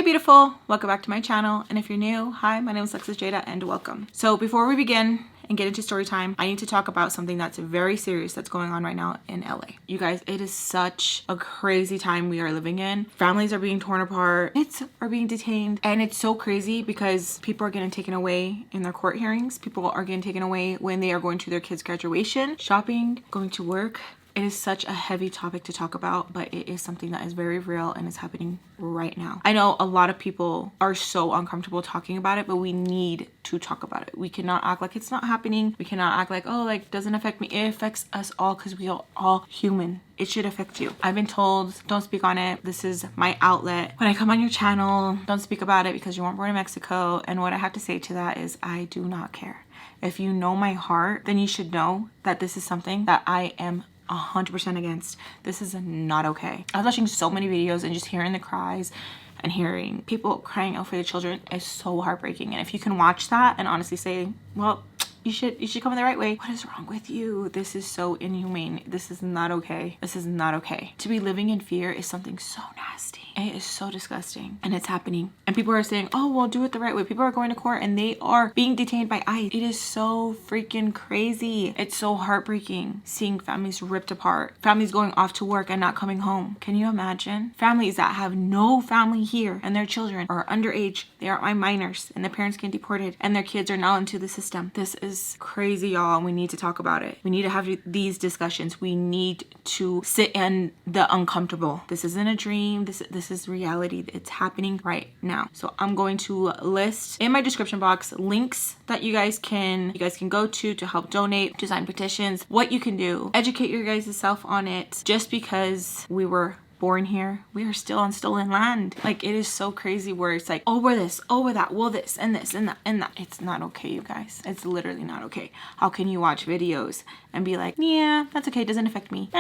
Hey beautiful, welcome back to my channel, and if you're new, hi, my name is Alexis Jayda and welcome. So before we begin and get into story time, I need to talk about something that's very serious that's going on right now in LA. You guys, it is such a crazy time we are living in. Families are being torn apart, kids are being detained, and it's so crazy because people are getting taken away in their court hearings. People are getting taken away when they are going to their kids' graduation, shopping, going to work. It is such a heavy topic to talk about, but it is something that is very real and is happening right now. I know a lot of people are so uncomfortable talking about it, but we need to talk about it. We cannot act like it's not happening. We cannot act like, oh, like, doesn't affect me. It affects us all because we are all human. It should affect you. I've been told, don't speak on it. This is my outlet. When I come on your channel, don't speak about it because you weren't born in Mexico. And what I have to say to that is I do not care. If you know my heart, then you should know that this is something that I am 100% against. This is not okay. I was watching so many videos and just hearing the cries and hearing people crying out for the children is so heartbreaking. And if you can watch that and honestly say, well, you should come in the right way. What is wrong with you? This is so inhumane. This is not okay. This is not okay. To be living in fear is something so nasty. It is so disgusting and it's happening. And people are saying, oh, well, do it the right way. People are going to court and they are being detained by ICE. It is so freaking crazy. It's so heartbreaking seeing families ripped apart, families going off to work and not coming home. Can you imagine? Families that have no family here and their children are underage. They are minors and the parents get deported and their kids are now into the system. This is crazy, y'all. And we need to talk about it. We need to have these discussions. We need to sit in the uncomfortable. This isn't a dream. This is reality. It's happening right now. So I'm going to list in my description box links that you guys can go to help donate, to sign petitions, what you can do. Educate your guys' self on it. Just because we were born here, we are still on stolen land. Like, it is so crazy where it's like, oh, we're this, oh, we're that, well, this and this and that and that. It's not okay, you guys. It's literally not okay. How can you watch videos and be like, yeah, that's okay, it doesn't affect me.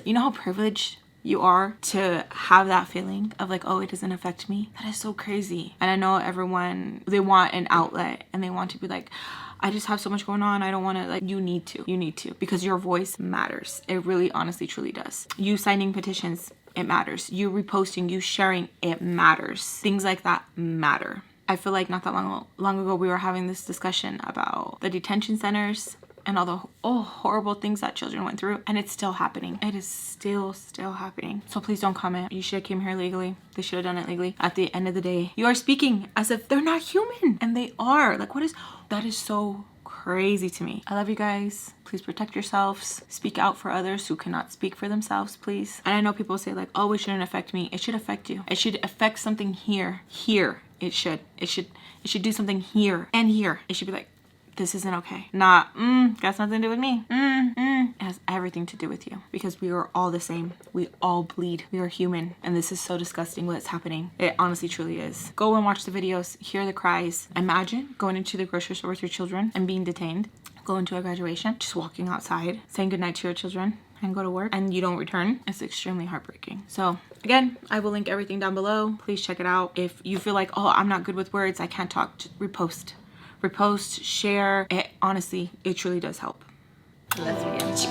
You know how privileged you are to have that feeling of like, oh, it doesn't affect me? That is so crazy. And I know everyone, they want an outlet and they want to be like, I just have so much going on. I don't want to. Like, you need to, because your voice matters. It really, honestly, truly does. You signing petitions, it matters. You reposting, you sharing, it matters. Things like that matter. I feel like not that long ago we were having this discussion about the detention centers and all the horrible things that children went through, and it's still happening. It is still happening. So please don't comment. You should have came here legally. They should have done it legally. At the end of the day, you are speaking as if they're not human, and they are. Like, that is so crazy to me. I love you guys. Please protect yourselves. Speak out for others who cannot speak for themselves, please. And I know people say like, oh, it shouldn't affect me. It should affect you. It should affect something here. It should do something here and here. It should be like, this isn't okay. Not, got nothing to do with me. It has everything to do with you, because we are all the same. We all bleed. We are human. And this is so disgusting what's happening. It honestly, truly is. Go and watch the videos, hear the cries. Imagine going into the grocery store with your children and being detained. Going to a graduation, just walking outside, saying goodnight to your children and go to work, and you don't return. It's extremely heartbreaking. So again, I will link everything down below. Please check it out. If you feel like, oh, I'm not good with words, I can't talk, just repost, share it. Honestly, it truly does help. Let's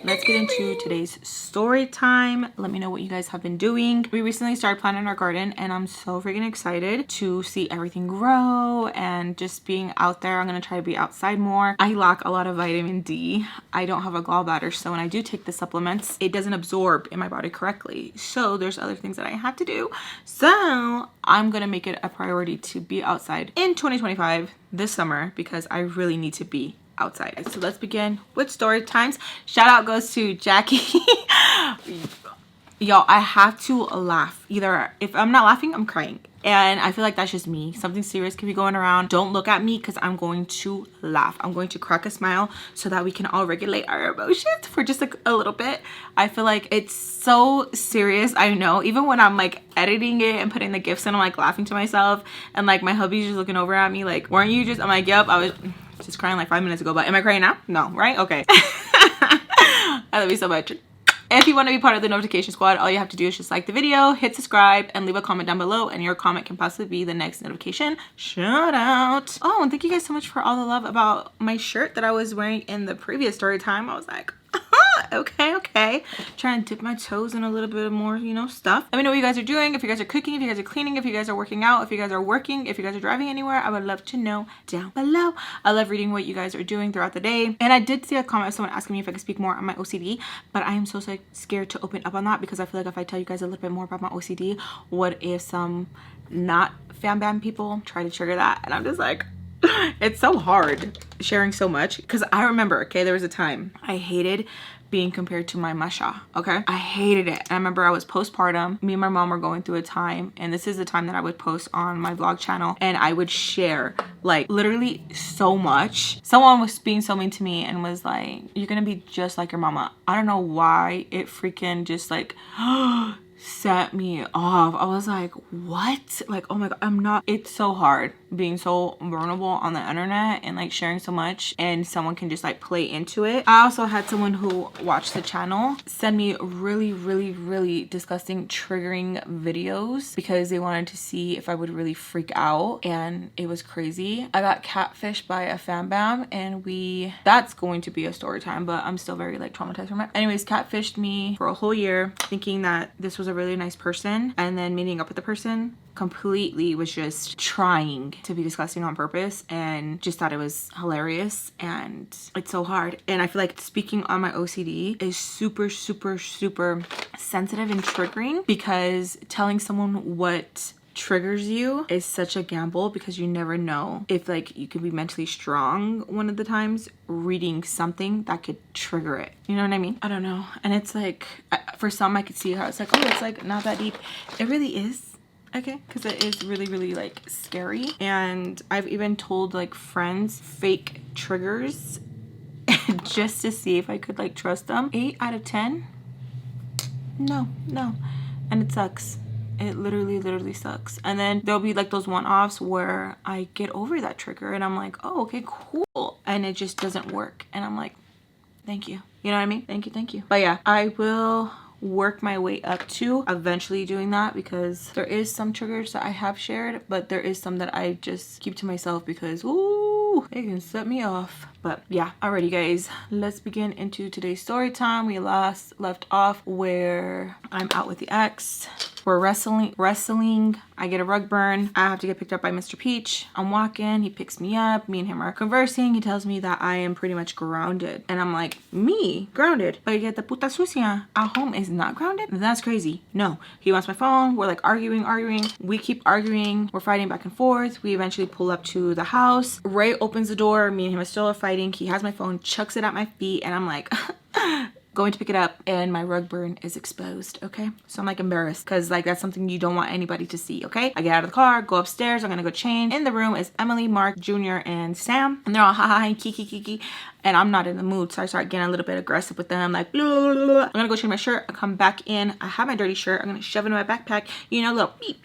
Let's get into today's story time. Let me know what you guys have been doing. We recently started planting our garden and I'm so freaking excited to see everything grow and just being out there. I'm gonna try to be outside more. I lack a lot of vitamin D. I don't have a gallbladder, so when I do take the supplements, it doesn't absorb in my body correctly. So there's other things that I have to do. So I'm gonna make it a priority to be outside in 2025 this summer, because I really need to be outside. So let's begin with story times. Shout out goes to Jackie. Y'all, I have to laugh. Either if I'm not laughing, I'm crying. And I feel like that's just me. Something serious could be going around. Don't look at me, because I'm going to laugh. I'm going to crack a smile so that we can all regulate our emotions for just a little bit. I feel like it's so serious. I know, even when I'm like editing it and putting the gifs in, I'm like laughing to myself, and like my hubby's just looking over at me like, weren't you just? I'm like, yep, I was just crying like 5 minutes ago, but am I crying now? No, right? Okay. I love you so much. If you want to be part of the notification squad, all you have to do is just like the video, hit subscribe, and leave a comment down below, and your comment can possibly be the next notification shout out. Oh, and thank you guys so much for all the love about my shirt that I was wearing in the previous story time. I was like, Okay. Trying to dip my toes in a little bit more, you know, stuff. Let me know what you guys are doing. If you guys are cooking, if you guys are cleaning, if you guys are working out, if you guys are working, if you guys are driving anywhere, I would love to know down below. I love reading what you guys are doing throughout the day. And I did see a comment of someone asking me if I could speak more on my OCD, but I am so scared to open up on that because I feel like if I tell you guys a little bit more about my OCD, what if some not FAMBAM people try to trigger that? And I'm just like, it's so hard sharing so much because I remember, okay, there was a time I hated being compared to my masha. Okay, I hated it. And I remember I was postpartum, me and my mom were going through a time, and this is the time that I would post on my vlog channel and I would share like literally so much. Someone was being so mean to me and was like, you're gonna be just like your mama. I don't know why it freaking just like set me off. I was like, what? Like, oh my god, I'm not. It's so hard being so vulnerable on the internet and like sharing so much, and someone can just like play into it. I also had someone who watched the channel send me really disgusting triggering videos because they wanted to see if I would really freak out, and it was crazy. I got catfished by a FAMBAM, and that's going to be a story time, but I'm still very like traumatized from it. Anyways, catfished me for a whole year thinking that this was a really nice person, and then meeting up with the person completely was just trying to be disgusting on purpose, and just thought it was hilarious. And it's so hard, and I feel like speaking on my OCD is super sensitive and triggering because telling someone what triggers you is such a gamble because you never know if like you could be mentally strong one of the times reading something that could trigger it, you know what I mean? I don't know. And it's like for some I could see how it's like, oh, it's like not that deep. It really is, okay, because it is really like scary. And I've even told like friends fake triggers just to see if I could like trust them. 8 out of 10 no. And it sucks. It literally sucks. And then there'll be like those one-offs where I get over that trigger and I'm like, oh, okay, cool, and it just doesn't work, and I'm like, thank you, you know what I mean? Thank you. But yeah, I will work my way up to eventually doing that because there is some triggers that I have shared, but there is some that I just keep to myself because ooh, it can set me off. But yeah, alrighty guys, let's begin into today's story time. We last left off where I'm out with the ex. We're wrestling. I get a rug burn. I have to get picked up by Mr. Peach. I'm walking, he picks me up, me and him are conversing. He tells me that I am pretty much grounded, and I'm like, me grounded? But yet the puta sucia at home is not grounded? That's crazy. No, he wants my phone. We're like arguing. We keep arguing. We're fighting back and forth. We eventually pull up to the house. Ray opens the door. Me and him are still fighting. He has my phone, chucks it at my feet, and I'm like going to pick it up, and my rug burn is exposed. Okay, so I'm like embarrassed because like that's something you don't want anybody to see. Okay, I get out of the car, go upstairs, I'm gonna go change. In the room is Emily, Mark Jr. and Sam, and they're all ha and kiki, and I'm not in the mood, so I start getting a little bit aggressive with them, like blah, blah, blah, blah. I'm gonna go change my shirt. I come back in, I have my dirty shirt, I'm gonna shove it in my backpack, you know, little beep,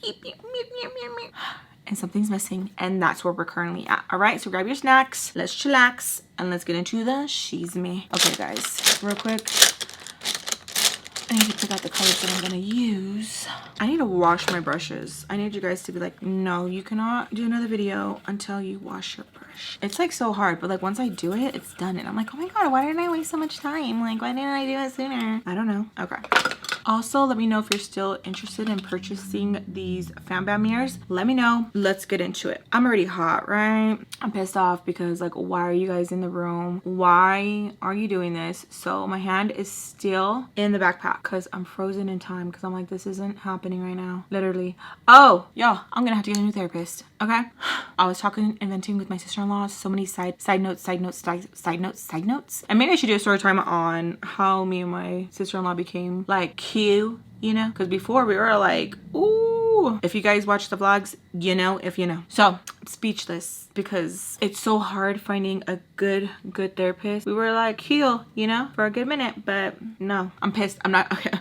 and something's missing, and that's where we're currently at. All right, so grab your snacks, let's chillax, and let's get into the she's me. Okay guys, real quick, I need to pick out the colors that I'm gonna use. I need to wash my brushes. I need you guys to be like, no, you cannot do another video until you wash your brush. It's like so hard, but like once I do it, it's done. And I'm like, oh my god, why didn't I waste so much time? Like, why didn't I do it sooner? I don't know. Okay. Also, let me know if you're still interested in purchasing these FAMBAM mirrors. Let me know. Let's get into it. I'm already hot, right? I'm pissed off because like, why are you guys in the room? Why are you doing this? So my hand is still in the backpack because I'm frozen in time because I'm like, this isn't happening right now. Literally. Oh, y'all, I'm gonna have to get a new therapist. Okay? I was talking and venting with my sister-in-law. So many side notes. And maybe I should do a story time on how me and my sister-in-law became like cute, you know? Because before we were like, ooh. If you guys watch the vlogs, you know if you know. So I'm speechless because it's so hard finding a good therapist. We were like heal, you know, for a good minute, but no, I'm pissed. I'm not okay.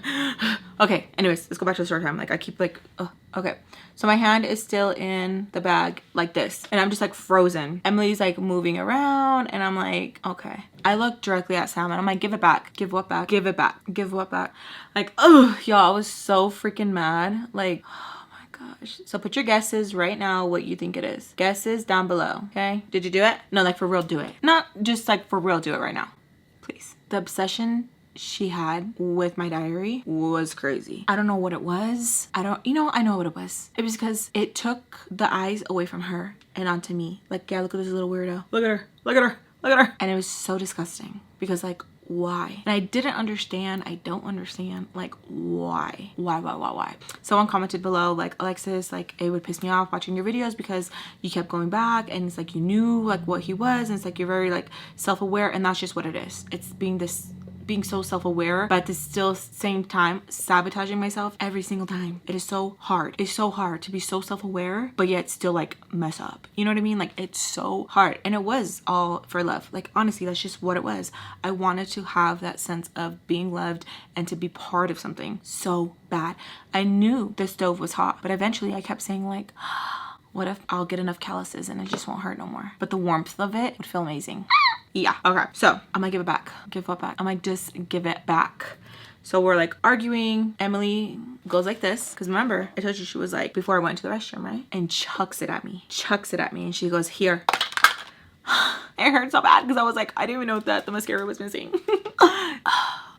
Okay, anyways, let's go back to the story time. Like I keep like, oh, okay. So my hand is still in the bag like this, and I'm just like frozen. Emily's like moving around, and I'm like, okay. I look directly at Sam and I'm like, give it back. Give what back? Give it back. Give what back? Like, oh, y'all, I was so freaking mad. Like, oh my gosh. So put your guesses right now what you think it is. Guesses down below, okay? Did you do it? No, like for real, do it. Not just like for real, do it right now. Please. The obsession she had with my diary was crazy. I don't know what it was. I know what it was. It was because it took the eyes away from her and onto me. Like, yeah, look at this little weirdo. Look at her. Look at her. Look at her. And it was so disgusting because, like, why? And I didn't understand. I don't understand, like, why? Someone commented below, like, Alexis, like, it would piss me off watching your videos because you kept going back and it's like you knew like what he was, and it's like you're very like self-aware, and that's just what it is. It's being so self-aware, but at the still same time sabotaging myself every single time. It is so hard. It's so hard to be so self-aware but yet still like mess up. You know what I mean? Like, it's so hard. And it was all for love. Like, honestly, that's just what it was. I wanted to have that sense of being loved and to be part of something so bad. I knew the stove was hot, but eventually I kept saying like, what if I'll get enough calluses and it just won't hurt no more? But the warmth of it would feel amazing. Yeah, okay. So I might give it back. Give what back? I might just give it back. So we're like arguing. Emily goes like this, because remember I told you she was like, before I went to the restroom, right? And chucks it at me. And she goes, here. It hurt so bad because I was like, I didn't even know that the mascara was missing.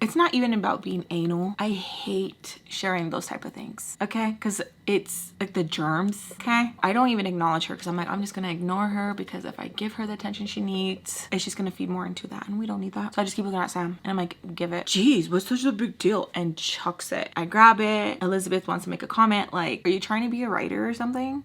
It's not even about being anal. I hate sharing those type of things, okay? Because it's like the germs, okay? I don't even acknowledge her because I'm like, I'm just gonna ignore her, because if I give her the attention she needs, it's just gonna feed more into that, and we don't need that. So I just keep looking at Sam and I'm like, give it. Jeez, what's such a big deal? And chucks it. I grab it. Elizabeth wants to make a comment like, are you trying to be a writer or something?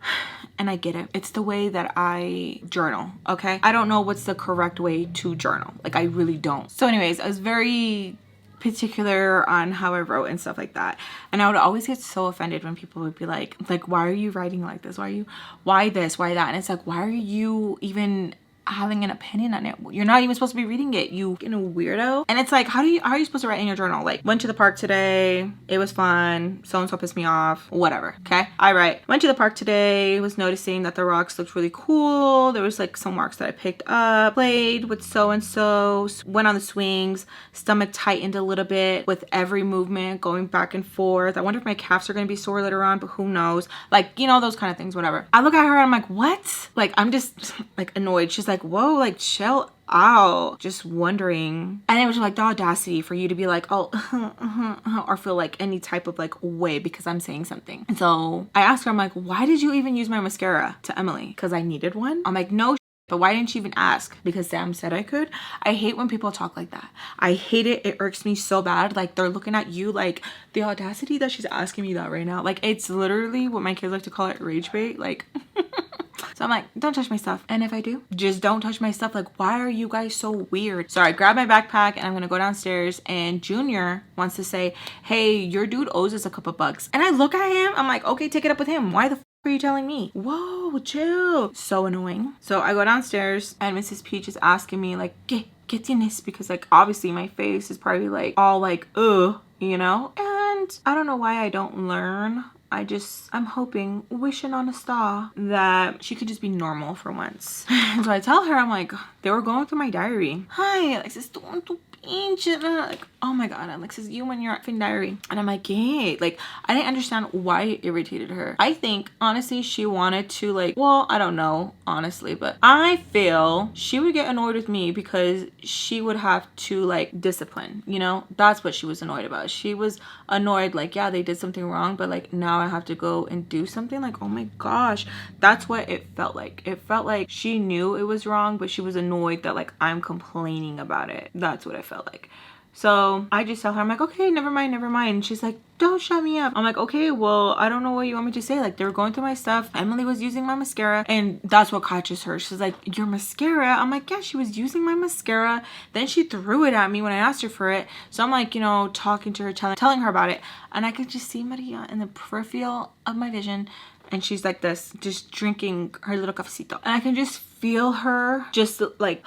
And I get it. It's the way that I journal, okay? I don't know what's the correct way to journal. Like, I really don't. So anyways, I was very particular on how I wrote and stuff like that, and I would always get so offended when people would be like, why are you writing like this? Why this, why that? And it's like, why are you even having an opinion on it? You're not even supposed to be reading it, you fucking weirdo. And it's like, how are you supposed to write in your journal? Like, went to the park today, it was fun, so-and-so pissed me off, whatever, okay? I write, went to the park today, was noticing that the rocks looked really cool, there was like some rocks that I picked up, played with so-and-so, went on the swings, stomach tightened a little bit with every movement, going back and forth. I wonder if my calves are gonna be sore later on, but who knows? Like, you know, those kind of things, whatever. I look at her and I'm like, what? Like, I'm just like annoyed. She's like, whoa, like, chill out. Just wondering. And it was like the audacity for you to be like, oh, or feel like any type of like way because I'm saying something. And so I asked her, I'm like, why did you even use my mascara? To Emily, because I needed one. I'm like, no, but why didn't you even ask? Because Sam said I could. I hate when people talk like that. I hate it. It irks me so bad. Like, they're looking at you like, the audacity that she's asking me that right now. Like, it's literally what my kids like to call it, rage bait. Like, so I'm like, don't touch my stuff. And if I do, just don't touch my stuff. Like, why are you guys so weird? So I grab my backpack and I'm gonna go downstairs, and Junior wants to say, hey, your dude owes us a couple bucks. And I look at him, I'm like, okay, take it up with him. Why the f are you telling me? Whoa, chill. So annoying. So I go downstairs and Mrs. Peach is asking me like, ¿Qué tienes? Because like, obviously my face is probably like all like, ugh, you know? And I don't know why I don't learn. I'm hoping, wishing on a star that she could just be normal for once. And so I tell her, I'm like, they were going through my diary. Hi, Alexis, like, oh my god, Alexis, you and your effing diary. And I'm like, hey, like, I didn't understand why it irritated her. I think honestly she wanted to, like, well, I don't know honestly, but I feel she would get annoyed with me because she would have to like discipline, you know? That's what she was annoyed about. She was annoyed like, yeah, they did something wrong, but like now I have to go and do something. Like, oh my gosh, that's what it felt like. It felt like she knew it was wrong, but she was annoyed that like I'm complaining about it. That's what it felt like. So I just tell her, I'm like, okay, never mind. She's like, don't shut me up. I'm like, okay, well, I don't know what you want me to say. Like, they were going through my stuff. Emily was using my mascara, and that's what catches her. She's like, your mascara? I'm like, yeah, she was using my mascara. Then she threw it at me when I asked her for it. So I'm like, you know, talking to her, telling her about it. And I could just see Maria in the peripheral of my vision. And she's like this, just drinking her little cafecito. And I can just feel her just like,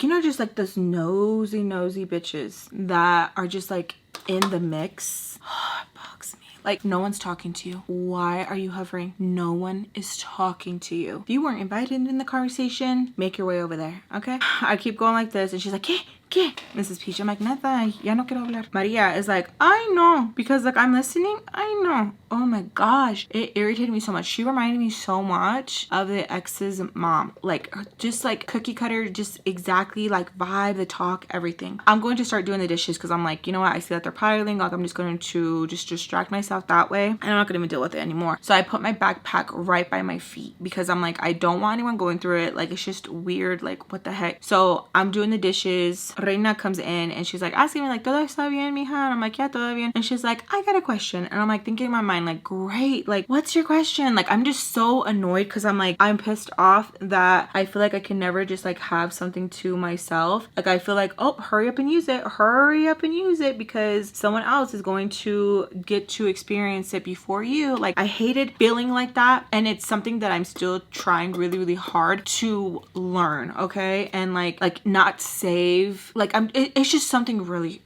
you know, just like those nosy bitches that are just like in the mix. It bugs me. Like, no one's talking to you. Why are you hovering? No one is talking to you. If you weren't invited in the conversation, make your way over there, okay? I keep going like this, and she's like, ¿Qué ¿Qué? Mrs. Peach. I'm like, nada, ya no quiero hablar. Maria is like, I know, because like I'm listening. I know. Oh my gosh, it irritated me so much. She reminded me so much of the ex's mom, like just like cookie cutter, just exactly like vibe, the talk, everything. I'm going to start doing the dishes because I'm like, you know what, I see that they're piling, like I'm just going to just distract myself that way, and I'm not gonna even deal with it anymore. So I put my backpack right by my feet because I'm like, I don't want anyone going through it. Like it's just weird, like what the heck. So I'm doing the dishes. Reina comes in and she's like asking me like, todo está bien, mija? And I'm like, yeah, todo bien. And she's like, I got a question. And I'm like thinking in my mind, like, great, like what's your question? Like I'm just so annoyed because I'm like, I'm pissed off that I feel like I can never just like have something to myself. Like I feel like, oh, hurry up and use it, hurry up and use it, because someone else is going to get to experience it before you. Like I hated feeling like that, and it's something that I'm still trying really, really hard to learn, okay? And like not save, like it's just something really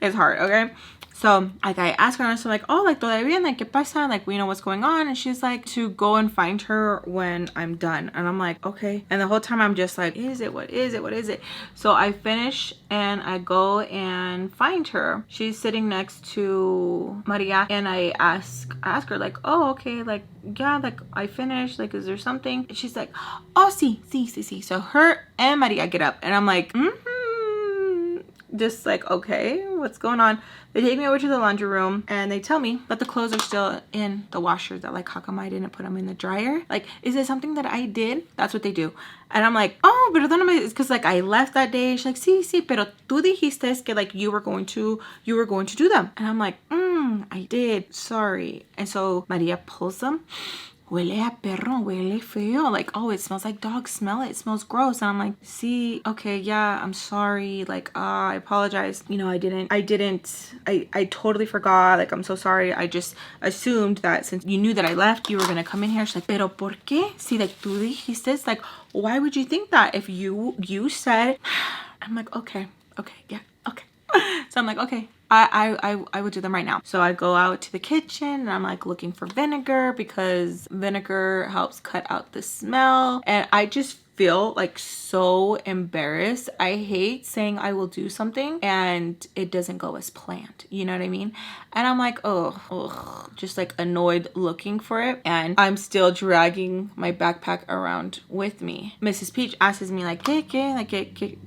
it's hard, okay? So like I asked her, and I'm like, oh, like todavía bien, like qué pasa, like we know what's going on. And she's like, to go and find her when I'm done. And I'm like, okay. And the whole time I'm just like, is it, what is it, what is it? So I finish and I go and find her. She's sitting next to Maria, and I ask her like, oh, okay, like yeah, like I finished, like is there something? And she's like, oh, sí. So her and Maria get up, and I'm like, just like, okay, what's going on? They take me over to the laundry room and they tell me that the clothes are still in the washer, that like, how come I didn't put them in the dryer? Like, is it something that I did? That's what they do. And I'm like, oh, perdóname, it's because like I left that day. She's like, sí, pero tú dijiste que like you were going to do them. And I'm like, I did, sorry. And so Maria pulls them. Huele a perro, huele feo. Like, oh, it smells like dog smell. It smells gross. And I'm like, see, okay, yeah, I'm sorry. Like, I apologize. You know, I totally forgot. Like, I'm so sorry. I just assumed that since you knew that I left, you were going to come in here. She's like, pero ¿por qué? Si like tú dijiste, like, why would you think that if you said, I'm like, okay, yeah, okay. So I'm like, okay, I would do them right now. So I go out to the kitchen and I'm like looking for vinegar because vinegar helps cut out the smell. And I just feel like so embarrassed. I hate saying I will do something and it doesn't go as planned. You know what I mean? And I'm like, oh, just like annoyed looking for it. And I'm still dragging my backpack around with me. Mrs. Peach asks me like, ¿Qué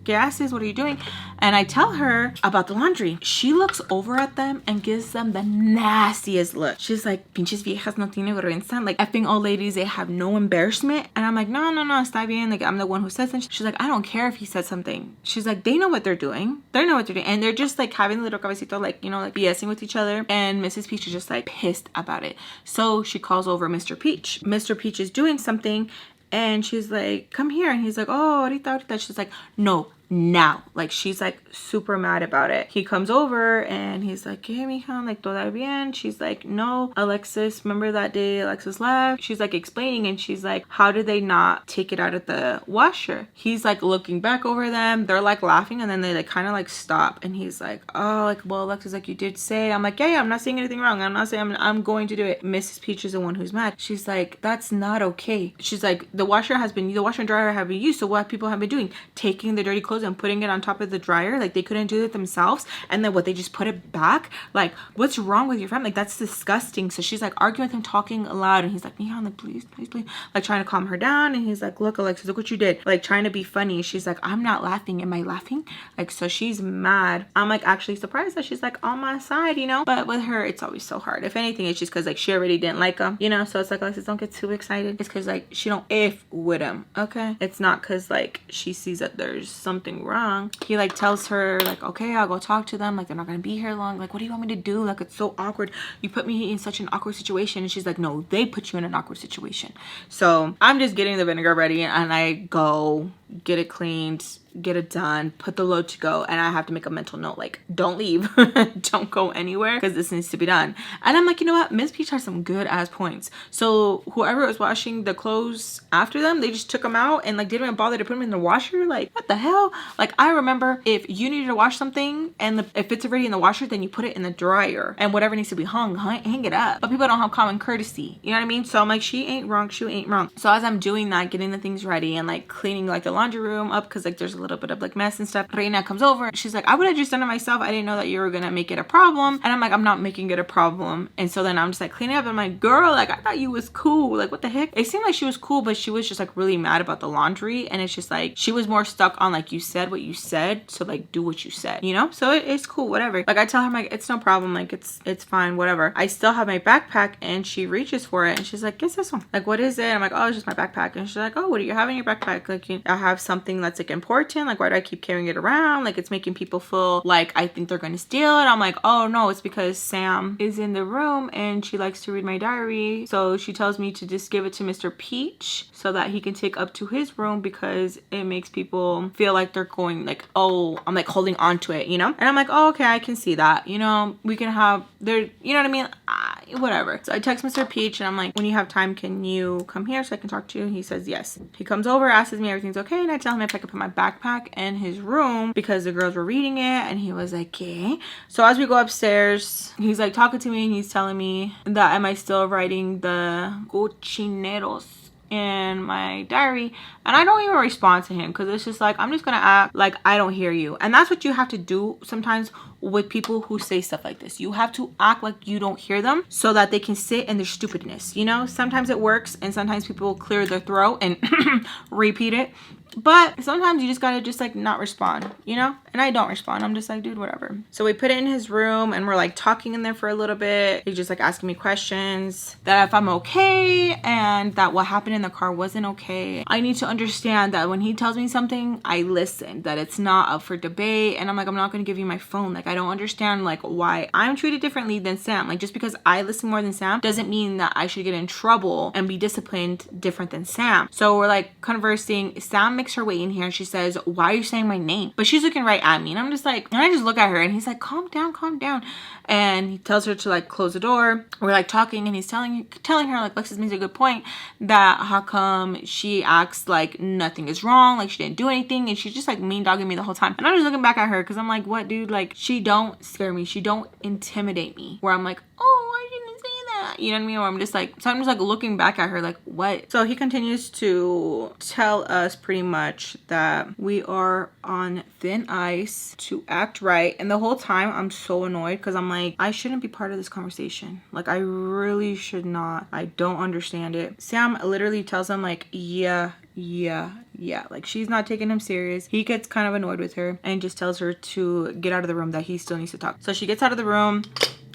haces? What are you doing? And I tell her about the laundry. She looks over at them and gives them the nastiest look. She's like, pinches viejas no tiene vergüenza. Like effing old ladies, they have no embarrassment. And I'm like, no, está bien. Like I'm the one who said something. She's like, I don't care if he said something. She's like, they know what they're doing. And they're just like having a little cabecito, like, you know, like BSing with each other. And Mrs. Peach is just like pissed about it. So she calls over Mr. Peach. Mr. Peach is doing something and she's like, come here. And he's like, oh, ahorita. She's like, no, now. Like she's like super mad about it. He comes over and he's like, hey mija, like todo bien? She's like, no, Alexis, remember that day Alexis left? She's like explaining and she's like, how did they not take it out of the washer? He's like looking back over them. They're like laughing and then they like kind of like stop and he's like, oh, like, well, Alexis, like you did say. I'm like, yeah, I'm not saying anything wrong. I'm not saying I'm going to do it. Mrs. Peach is the one who's mad. She's like, that's not okay. She's like, the washer and dryer have been used. So what people have been doing, taking the dirty clothes and putting it on top of the dryer. Like they couldn't do it themselves. And then what, they just put it back? Like, what's wrong with your friend? Like, that's disgusting. So she's like arguing with him, talking loud. And he's like, Mija, like, please. Like trying to calm her down. And he's like, look, Alexis, look what you did. Like trying to be funny. She's like, I'm not laughing. Am I laughing? Like, so she's mad. I'm like actually surprised that she's like on my side, you know? But with her, it's always so hard. If anything, it's just because like she already didn't like him, you know? So it's like, Alexis, don't get too excited. It's because like she don't if with him, okay? It's not because like she sees that there's something wrong. He like tells her like, okay, I'll go talk to them. Like they're not gonna be here long. Like, what do you want me to do? Like, it's so awkward. You put me in such an awkward situation. And she's like, no, they put you in an awkward situation. So I'm just getting the vinegar ready and I go get it cleaned, get it done, put the load to go, and I have to make a mental note like, don't leave, don't go anywhere because this needs to be done. And I'm like, you know what, Miss Peach has some good ass points. So whoever was washing the clothes after them, they just took them out and like didn't even bother to put them in the washer. Like, what the hell? Like, I remember if you needed to wash something and if it's already in the washer, then you put it in the dryer and whatever needs to be hang it up. But people don't have common courtesy, you know what I mean? So I'm like, she ain't wrong. So as I'm doing that, getting the things ready and like cleaning like the laundry room up because like there's a little bit of like mess and stuff. Reina comes over. She's like, I would have just done it myself. I didn't know that you were gonna make it a problem. And I'm like, I'm not making it a problem. And so then I'm just like cleaning up. And I'm like, girl, like I thought you was cool. Like what the heck? It seemed like she was cool, but she was just like really mad about the laundry. And it's just like she was more stuck on like, you said what you said, so like do what you said, you know? So it's cool, whatever. Like I tell her, I'm like, it's no problem, like it's fine, whatever. I still have my backpack, and she reaches for it and she's like, "Guess this one." Like, what is it? I'm like, "Oh, it's just my backpack." And she's like, "Oh, what do you have in your backpack?" Like, I have something that's like important. Like, why do I keep carrying it around? Like, it's making people feel like I think they're gonna steal it. I'm like, "Oh no, it's because Sam is in the room and she likes to read my diary, so she tells me to just give it to Mr. Peach so that he can take up to his room because it makes people feel like they're going like, oh, I'm like holding on to it, you know?" And I'm like, "Oh, okay, I can see that, you know, we can have there, you know what I mean, whatever." So I text Mr. Peach and I'm like, "When you have time, can you come here so I can talk to you?" He says yes. He comes over, asks me everything's okay, and I tell him if I could put my backpack in his room because the girls were reading it, and he was like, "Okay." So as we go upstairs, he's like talking to me and he's telling me that am I still writing the cochineros in my diary, and I don't even respond to him because it's just like I'm just gonna act like I don't hear you. And that's what you have to do sometimes with people who say stuff like this. You have to act like you don't hear them so that they can sit in their stupidness, you know? Sometimes it works and sometimes people clear their throat and repeat it, but sometimes you just gotta just like not respond, you know? And I don't respond. I'm just like, dude, whatever. So we put it in his room and we're like talking in there for a little bit. He's just like asking me questions that if I'm okay and that what happened in the car wasn't okay. I need to understand that when he tells me something, I listen, that it's not up for debate. And I'm like, I'm not gonna give you my phone. Like, I don't understand like why I'm treated differently than Sam. Like, just because I listen more than Sam doesn't mean that I should get in trouble and be disciplined different than Sam. So we're like conversing. Sam makes her way in here and she says, "Why are you saying my name?" But she's looking right at me, and I'm just like, and I just look at her and he's like, calm down, calm down. And he tells her to like close the door. We're like talking and he's telling her, like, Alexis makes a good point, that how come she acts like nothing is wrong, like she didn't do anything, and she's just like mean dogging me the whole time. And I'm just looking back at her because I'm like, what, dude? Like, she don't scare me, she don't intimidate me where I'm like, oh, I didn't say that, you know what I mean? Or I'm just like, so I'm just like looking back at her like, what? So he continues to tell us pretty much that we are on thin ice to act right. And the whole time I'm so annoyed because I'm like, I shouldn't be part of this conversation. Like, I really should not. I don't understand it. Sam literally tells him like, yeah, like she's not taking him serious. He gets kind of annoyed with her and just tells her to get out of the room, that he still needs to talk. So she gets out of the room.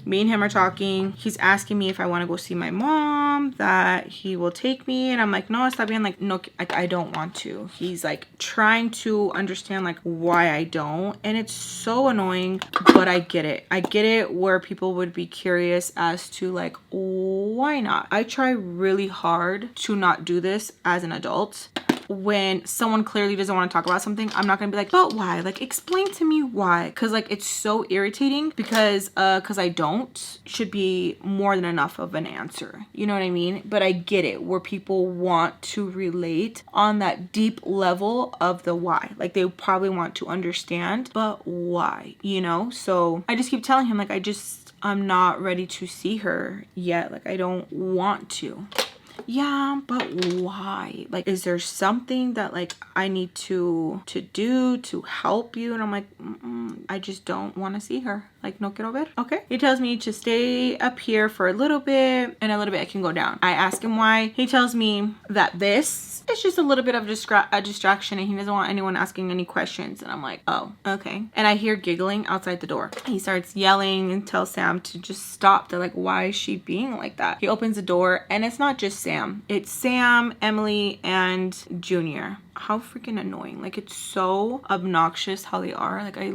Me and him are talking. He's asking me if I want to go see my mom, that he will take me. And I'm like, no, está bien. Like, no, I don't want to. He's like trying to understand like why I don't. And it's so annoying, but I get it. I get it where people would be curious as to like, why not? I try really hard to not do this as an adult. When someone clearly doesn't want to talk about something, I'm not gonna be like, but why? Like, explain to me why. Because like it's so irritating because I don't should be more than enough of an answer, you know what I mean? But I get it where people want to relate on that deep level of the why. Like, they probably want to understand, but why, you know? So I just keep telling him like, I'm not ready to see her yet. Like, I don't want to. Yeah, but why? Like, is there something that like I need to do to help you? And I'm like, I just don't want to see her. Like, no quiero ver. Okay. He tells me to stay up here for a little bit, and a little bit I can go down. I ask him why. He tells me that this is just a little bit of a distraction and he doesn't want anyone asking any questions. And I'm like, oh, okay. And I hear giggling outside the door. He starts yelling and tells Sam to just stop. They're like, why is she being like that? He opens the door and it's not just Sam. It's Sam, Emily, and Junior. How freaking annoying. Like, it's so obnoxious how they are. Like, I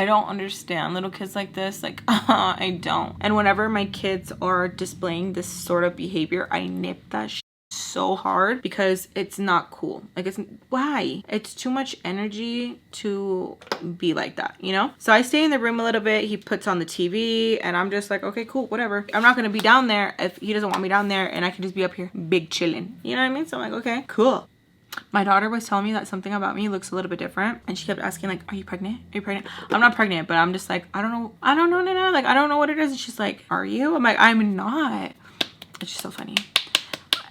don't understand little kids like this. Like, I don't. And whenever my kids are displaying this sort of behavior, I nip that shit so hard because it's not cool. Like, why? It's too much energy to be like that, you know? So I stay in the room a little bit. He puts on the TV and I'm just like, okay, cool, whatever. I'm not gonna be down there if he doesn't want me down there, and I can just be up here big chilling, you know what I mean? So I'm like, okay, cool. My daughter was telling me that something about me looks a little bit different, and she kept asking like, are you pregnant? Are you pregnant? I'm not pregnant, but I'm just like, I don't know, no. Like, I don't know what it is. And she's like, are you? I'm like, I'm not. It's just so funny.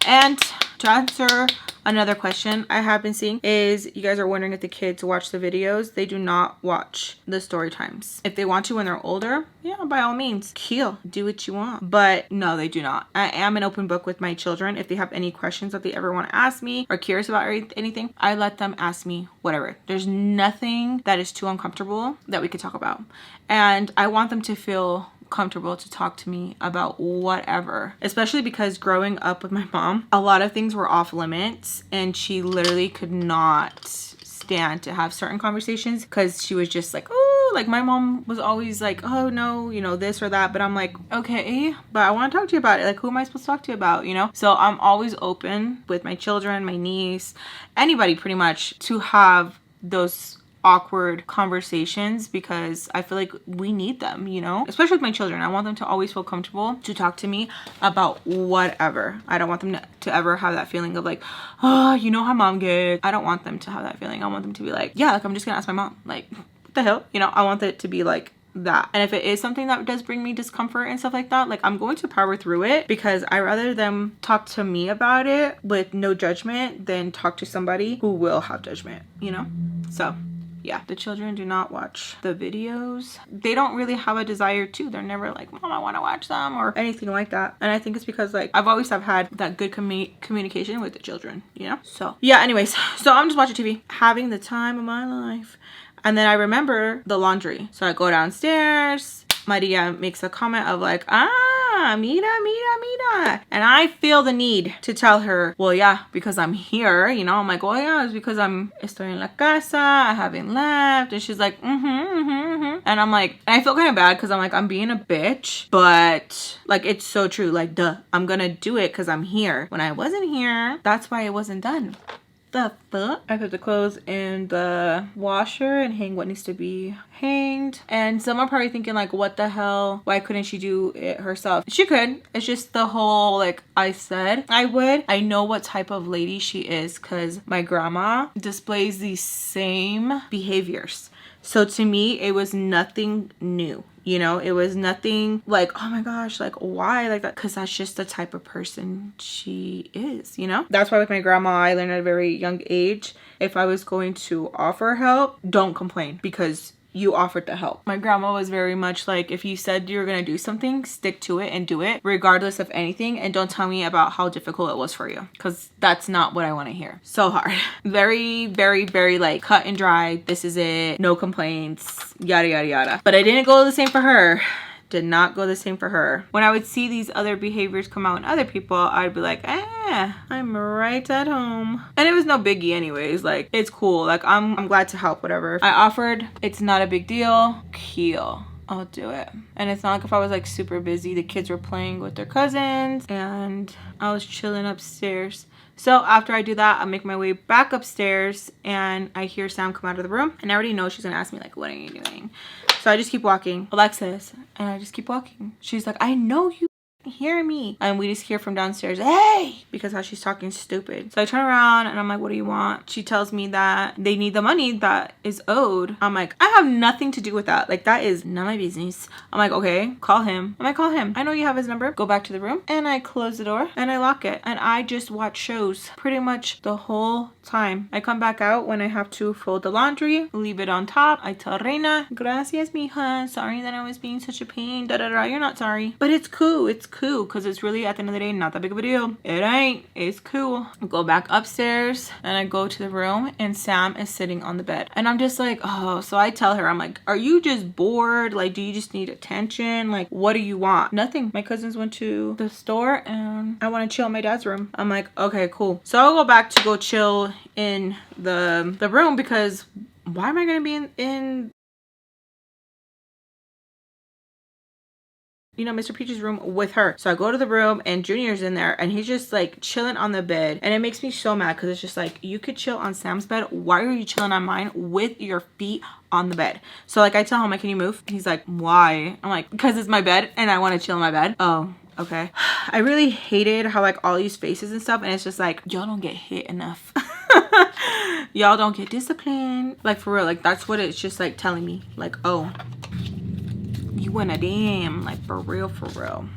And To answer another question I have been seeing is, you guys are wondering if the kids watch the videos. They do not watch the story times. If they want to when they're older, yeah, by all means, do what you want. But no, they do not. I am an open book with my children. If they have any questions that they ever want to ask me or curious about anything, I let them ask me whatever. There's nothing that is too uncomfortable that we could talk about. And I want them to feel comfortable to talk to me about whatever, especially because growing up with my mom, a lot of things were off limits and she literally could not stand to have certain conversations because she was just like, oh, like my mom was always like, oh no, you know, this or that. But I'm like, okay, but I want to talk to you about it. Like, who am I supposed to talk to you about, you know? So I'm always open with my children, my niece, anybody pretty much, to have those awkward conversations because I feel like we need them, you know, especially with my children. I want them to always feel comfortable to talk to me about whatever. I don't want them to ever have that feeling of like, oh, you know how mom gets. I don't want them to have that feeling. I want them to be like, yeah, like I'm just gonna ask my mom, like, what the hell, you know? I want it to be like that. And if it is something that does bring me discomfort and stuff like that, like I'm going to power through it because I rather them talk to me about it with no judgment than talk to somebody who will have judgment, you know? So yeah, the children do not watch the videos. They don't really have a desire to. They're never like, mom, I want to watch them or anything like that. And I think it's because like I've always had that good communication with the children, you know? So yeah, anyways, so I'm just watching TV, having the time of my life. And then I remember the laundry. So I go downstairs. Maria makes a comment of like, mira. And I feel the need to tell her, well, yeah, because I'm here, you know. I'm like, oh yeah, it's because estoy en la casa, I haven't left. And she's like, And I'm like, and I feel kind of bad because I'm like, I'm being a bitch, but like, it's so true. Like, duh, I'm gonna do it because I'm here. When I wasn't here, that's why it wasn't done. The fuck? I put the clothes in the washer and hang what needs to be hanged. And some are probably thinking like, what the hell? Why couldn't she do it herself? She could. It's just the whole like, I said I would. I know what type of lady she is because my grandma displays these same behaviors. So to me, it was nothing new. You know, it was nothing like, oh my gosh, like why like that? Because that's just the type of person she is, you know? That's why with my grandma, I learned at a very young age, if I was going to offer help, don't complain because you offered to help. My grandma was very much like, if you said you're gonna do something, stick to it and do it regardless of anything, and don't tell me about how difficult it was for you because that's not what I want to hear. So hard. Very, very, very like cut and dry. This is it. No complaints. Yada, yada, yada. But I didn't go the same for her. Did not go the same for her. When I would see these other behaviors come out in other people, I'd be like, I'm right at home. And it was no biggie anyways. Like, it's cool. Like, I'm glad to help, whatever. I offered. It's not a big deal. Cool. I'll do it. And it's not like if I was like super busy. The kids were playing with their cousins and I was chilling upstairs. So after I do that, I make my way back upstairs and I hear Sam come out of the room and I already know she's gonna ask me like, what are you doing? So I just keep walking, Alexis, and I just keep walking. She's like, I know you hear me. And we just hear from downstairs, hey, because how she's talking stupid. So I turn around and I'm like, what do you want? She tells me that they need the money that is owed. I'm like, I have nothing to do with that. Like, that is not my business. I'm like, okay, call him. I'm like, call him. I know you have his number. Go back to the room. And I close the door and I lock it. And I just watch shows pretty much the whole time. I come back out when I have to fold the laundry, leave it on top. I tell Reina, gracias, mija. Sorry that I was being such a pain. Da da da. You're not sorry. But it's cool. It's cool because it's really at the end of the day not that big of a deal. It ain't. It's cool. I go back upstairs and I go to the room and Sam is sitting on the bed and I'm just like, oh. So I tell her, I'm like, are you just bored? Like, do you just need attention? Like, what do you want? Nothing. My cousins went to the store and I want to chill in my dad's room. I'm like, okay, cool. So I'll go back to go chill in the room because why am I gonna be in you know, Mr. Peach's room with her? So I go to the room and Junior's in there and he's just like chilling on the bed and it makes me so mad because it's just like, you could chill on Sam's bed, why are you chilling on mine with your feet on the bed? So like I tell him, like, can you move? And he's like, why? I'm like, because it's my bed and I want to chill in my bed. Oh, okay. I really hated how like all these faces and stuff and it's just like, y'all don't get hit enough. Y'all don't get disciplined. Like, for real, like that's what it's just like telling me, like, oh, you wanna damn, like, for real, for real.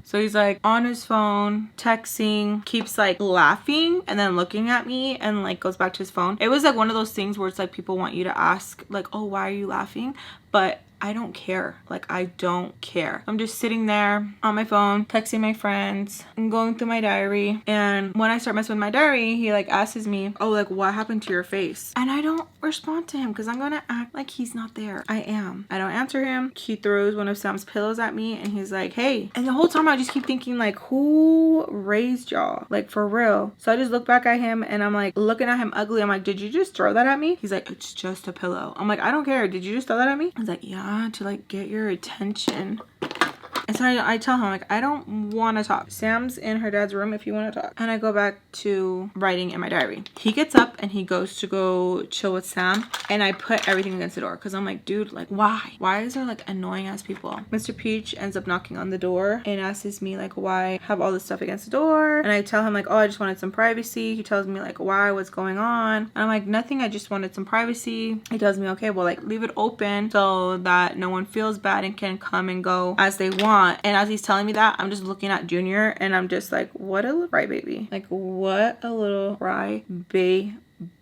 So he's like on his phone, texting, keeps like laughing and then looking at me and like goes back to his phone. It was like one of those things where it's like people want you to ask like, oh, why are you laughing? But I don't care. Like, I don't care. I'm just sitting there on my phone, texting my friends and going through my diary. And when I start messing with my diary, he like asks me, oh, like what happened to your face? And I don't respond to him because I'm gonna act like he's not there. I am. I don't answer him. He throws one of Sam's pillows at me and he's like, hey. And the whole time I just keep thinking like, who raised y'all? Like for real. So I just look back at him and I'm like looking at him ugly. I'm like, did you just throw that at me? He's like, it's just a pillow. I'm like, I don't care. Did you just throw that at me? He's like, yeah, to like get your attention. And so I tell him like, I don't want to talk. Sam's in her dad's room if you want to talk. And I go back to writing in my diary. He gets up and he goes to go chill with Sam. And I put everything against the door because I'm like, dude, like why? Why is there like annoying ass people? Mr. Peach ends up knocking on the door and asks me like, why I have all this stuff against the door? And I tell him like, oh, I just wanted some privacy. He tells me like, why? What's going on? And I'm like, nothing. I just wanted some privacy. He tells me, okay, well, like leave it open so that no one feels bad and can come and go as they want. And as he's telling me that, I'm just looking at Junior and I'm just like, what a little crybaby. Like, what a little crybaby.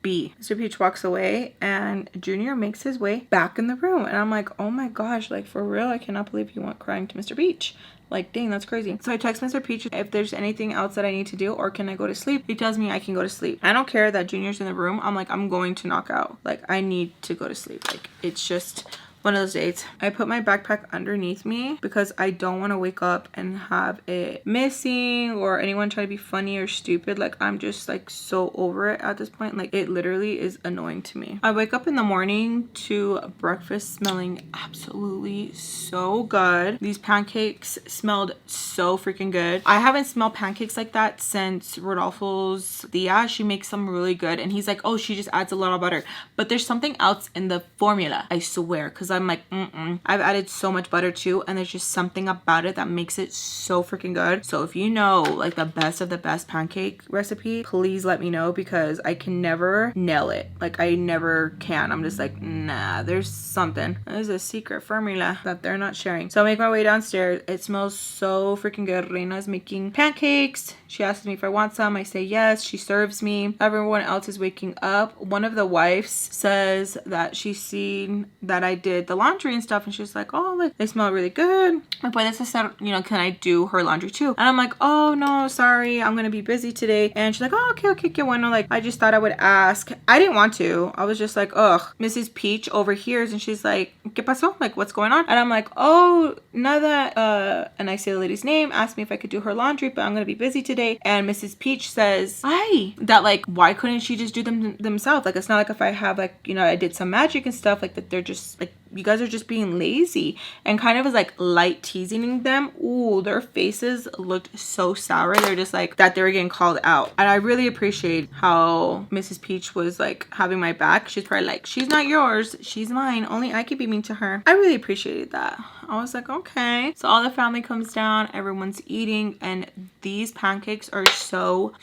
Mr. Peach walks away and Junior makes his way back in the room. And I'm like, oh my gosh, like for real, I cannot believe you went crying to Mr. Peach. Like, dang, that's crazy. So I text Mr. Peach if there's anything else that I need to do or can I go to sleep. He tells me I can go to sleep. I don't care that Junior's in the room. I'm like, I'm going to knock out. Like, I need to go to sleep. Like, it's just one of those days. I put my backpack underneath me because I don't want to wake up and have it missing or anyone try to be funny or stupid. Like, I'm just like so over it at this point. Like, it literally is annoying to me. I wake up in the morning to breakfast smelling absolutely so good. These pancakes smelled so freaking good. I haven't smelled pancakes like that since Rodolfo's Tia. She makes them really good. And he's like, oh, she just adds a lot of butter. But there's something else in the formula, I swear. Because I'm like, I've added so much butter too, and there's just something about it that makes it so freaking good. So if you know like the best of the best pancake recipe, please let me know because I can never nail it. Like, I never can. I'm just like, nah, there's something. There's a secret formula that they're not sharing. So I make my way downstairs. It smells so freaking good. Reina's making pancakes. She asks me if I want some. I say yes. She serves me. Everyone else is waking up. One of the wives says that she's seen that I did the laundry and stuff, and she's like, oh, like they smell really good. My point is, you know, can I do her laundry too? And I'm like, oh no, sorry, I'm gonna be busy today. And she's like, oh, okay, bueno. Like, I just thought I would ask. I didn't want to. I was just like, ugh. Mrs. Peach overhears and she's like, ¿Qué pasó? Like, what's going on? And I'm like, oh, nada. And I say the lady's name, asked me if I could do her laundry, but I'm gonna be busy today. And Mrs. Peach says, that like, why couldn't she just do them themselves? Like, it's not like if I have like, you know, I did some magic and stuff, like that they're just like, you guys are just being lazy. And kind of was like light teasing them. Ooh, their faces looked so sour. They're just like that they were getting called out. And I really appreciate how Mrs. Peach was like having my back. She's probably like, she's not yours, she's mine, only I could be mean to her. I really appreciated that. I was like, okay. So all the family comes down, everyone's eating, and these pancakes are so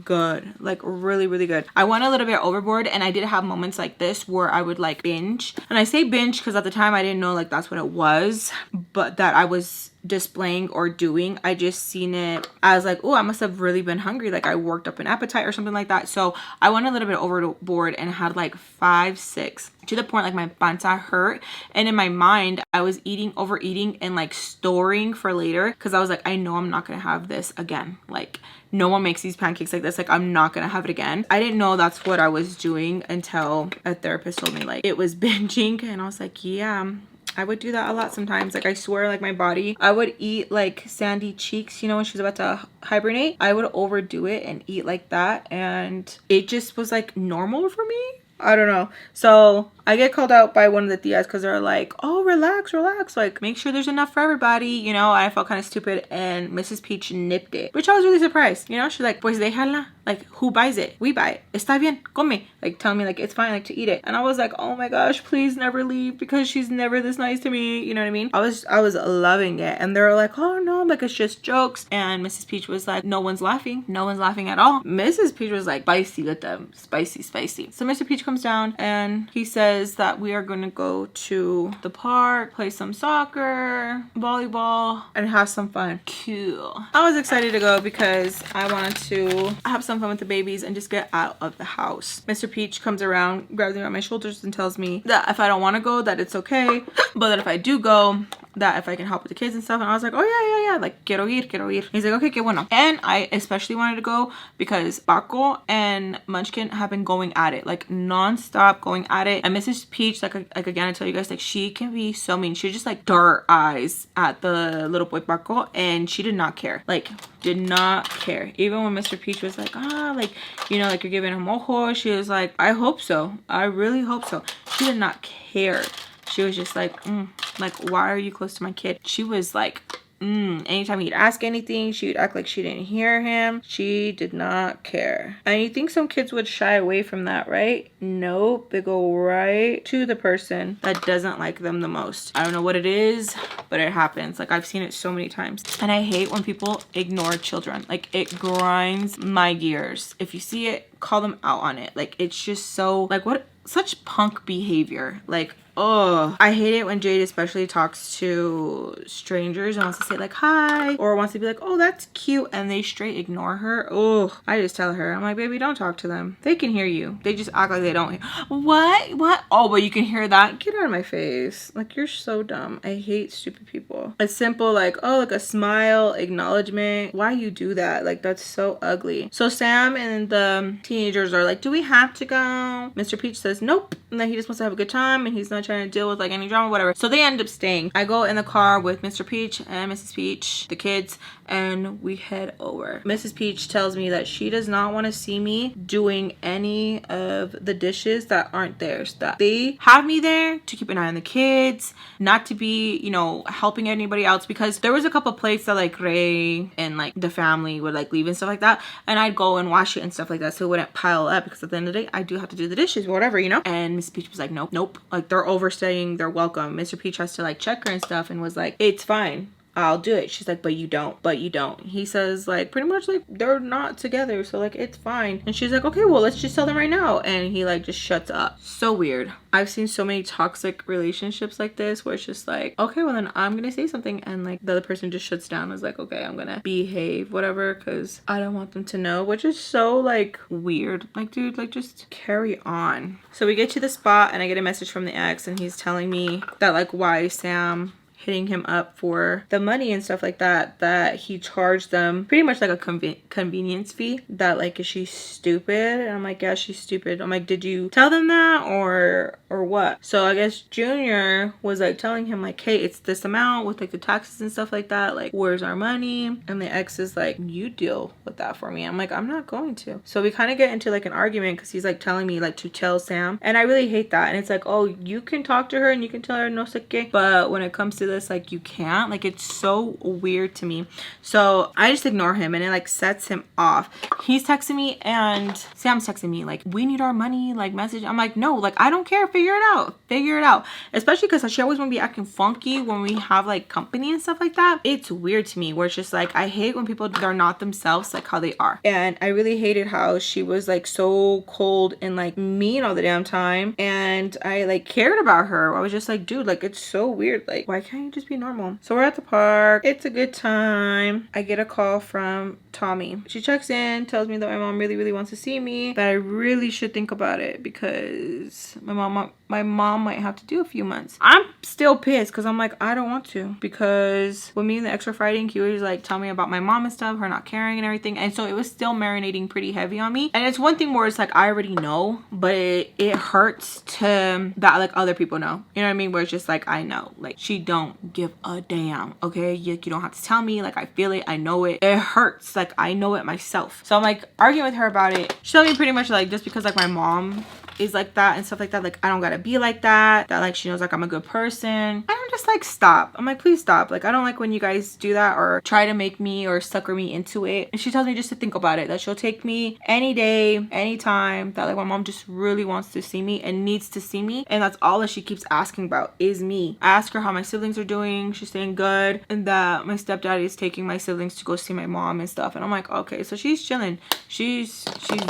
good. Like, really good. I went a little bit overboard, and I did have moments like this where I would like binge. And I say binge because at the time I didn't know like that's what it was, but that I was displaying or doing. I just seen it as like, oh, I must have really been hungry, like I worked up an appetite or something like that. So I went a little bit overboard and had like 5, 6 to the point like my panza hurt, and in my mind I was overeating and like storing for later because I was like, I know I'm not gonna have this again. Like, no one makes these pancakes like this. Like, I'm not gonna have it again. I didn't know that's what I was doing until a therapist told me like it was binging, and I was like, yeah, I would do that a lot sometimes. Like, I swear, like my body, I would eat like Sandy Cheeks, you know, when she's about to hibernate. I would overdo it and eat like that, and it just was like normal for me. I don't know. So I get called out by one of the tias because they're like, oh, relax, like make sure there's enough for everybody, you know. I felt kind of stupid, and Mrs. Peach nipped it, which I was really surprised, you know. She's like, pues déjala, like, who buys it? We buy it. Está bien, come. Like, telling me like it's fine, like, to eat it. And I was like, oh my gosh, please never leave, because she's never this nice to me, you know what I mean? I was loving it, and they're like, oh no, like it's just jokes. And Mrs. Peach was like, no one's laughing at all. Mrs. Peach was like, spicy with them, spicy. So Mr. Peach comes down and he says, says that we are going to go to the park, play some soccer, volleyball, and have some fun. Cool. I was excited to go because I wanted to have some fun with the babies and just get out of the house. Mr. Peach comes around, grabs me on my shoulders and tells me that if I don't want to go, that it's okay, but that if I do go, that if I can help with the kids and stuff. And I was like, oh yeah, like quiero ir. He's like, okay, que bueno. And I especially wanted to go because Paco and Munchkin have been going at it, like non-stop going at it. And Mrs. Peach, like again, I tell you guys, like she can be so mean. She just like dart eyes at the little boy Paco, and she did not care. Like did not care. Even when Mr. Peach was like, like, you know, like you're giving him ojo, she was like, I hope so. I really hope so. She did not care. She was just like, why are you close to my kid? She was like, anytime he'd ask anything, she would act like she didn't hear him. She did not care. And you think some kids would shy away from that, right? Nope. They go right to the person that doesn't like them the most. I don't know what it is, but it happens. Like I've seen it so many times. And I hate when people ignore children. Like it grinds my gears. If you see it, call them out on it. Like it's just so, like, what? Such punk behavior. Like, oh, I hate it when Jade especially talks to strangers and wants to say like hi, or wants to be like, oh, that's cute, and they straight ignore her. Oh, I just tell her, I'm like, baby, don't talk to them. They can hear you. They just act like they don't hear. What? Oh, but you can hear that? Get out of my face. Like, you're so dumb. I hate stupid people. It's simple, like, oh, like a smile, acknowledgement. Why you do that? Like, that's so ugly. So Sam and the teenagers are like, do we have to go? Mr. Peach says nope, and that he just wants to have a good time and he's not trying to deal with like any drama, whatever. So they end up staying. I go in the car with Mr. Peach and Mrs. Peach, the kids, and we head over. Mrs. Peach tells me that she does not want to see me doing any of the dishes that aren't theirs, that they have me there to keep an eye on the kids, not to be, you know, helping anybody else, because there was a couple plates that like Ray and like the family would like leave and stuff like that, and I'd go and wash it and stuff like that so it wouldn't pile up, because at the end of the day I do have to do the dishes or whatever, you know. And Mrs. Peach was like, nope, like they're overstaying, they're welcome. Mr. Peach has to like check her and stuff and was like, it's fine, I'll do it. She's like, but you don't. He says like pretty much like they're not together, so like it's fine. And she's like, okay, well, let's just tell them right now. And he like just shuts up. So weird. I've seen so many toxic relationships like this where it's just like, okay, well then I'm gonna say something, and like the other person just shuts down and is like, okay, I'm gonna behave, whatever, because I don't want them to know, which is so like weird. Like, dude, like just carry on. So we get to the spot and I get a message from the ex, and he's telling me that like why Sam hitting him up for the money and stuff like that, that he charged them pretty much like a convenience fee, that like, is she stupid? And I'm like, yeah, she's stupid. I'm like, did you tell them that or what? So I guess Junior was like telling him like, hey, it's this amount with like the taxes and stuff like that, like where's our money? And the ex is like, you deal with that for me. I'm like, I'm not going to. So we kind of get into like an argument because he's like telling me like to tell Sam, and I really hate that. And it's like, oh, you can talk to her and you can tell her no sé qué, but when it comes to this, like you can't. Like it's so weird to me. So I just ignore him, and it like sets him off. He's texting me and Sam's texting me like, we need our money, like message. I'm like, no, like I don't care, figure it out. Especially because she always want to be acting funky when we have like company and stuff like that. It's weird to me, where it's just like, I hate when people are not themselves like how they are. And I really hated how she was like so cold and like mean all the damn time, and I like cared about her. I was just like, dude, like it's so weird, like why can't you just be normal? So we're at the park, it's a good time. I get a call from Tommy. She checks in, tells me that my mom really wants to see me, that I really should think about it because my mom might have to do a few months. I'm still pissed because I'm like, I don't want to, because when me and the ex were fighting, he was like tell me about my mom and stuff, her not caring and everything, and so it was still marinating pretty heavy on me. And it's one thing where it's like I already know, but it hurts to that like other people know, you know what I mean, where it's just like I know, like she don't give a damn, okay? You don't have to tell me, like I feel it, I know it, it hurts, like I know it myself. So I'm like arguing with her about it. She told me pretty much like just because like my mom is like that and stuff like that, like I don't gotta be like that, that like she knows like I'm a good person. And I'm just like, stop. I'm like, please stop. Like I don't like when you guys do that or try to make me or sucker me into it. And she tells me just to think about it, that she'll take me any day, anytime, that like my mom just really wants to see me and needs to see me, and that's all that she keeps asking about is me. I ask her how my siblings are doing, she's saying good, and that my stepdaddy is taking my siblings to go see my mom and stuff. And I'm like, okay, so she's chilling, she's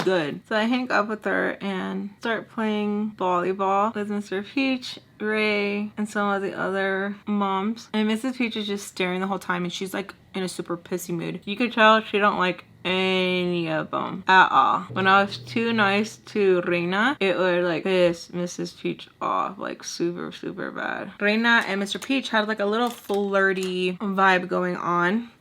good. So I hang up with her and start start playing volleyball with Mr. Peach, Ray, and some of the other moms. And Mrs. Peach is just staring the whole time, and she's like in a super pissy mood. You could tell she don't like any of them at all. When I was too nice to Reina, it would like piss Mrs. Peach off like super bad. Reina and Mr. Peach had like a little flirty vibe going on.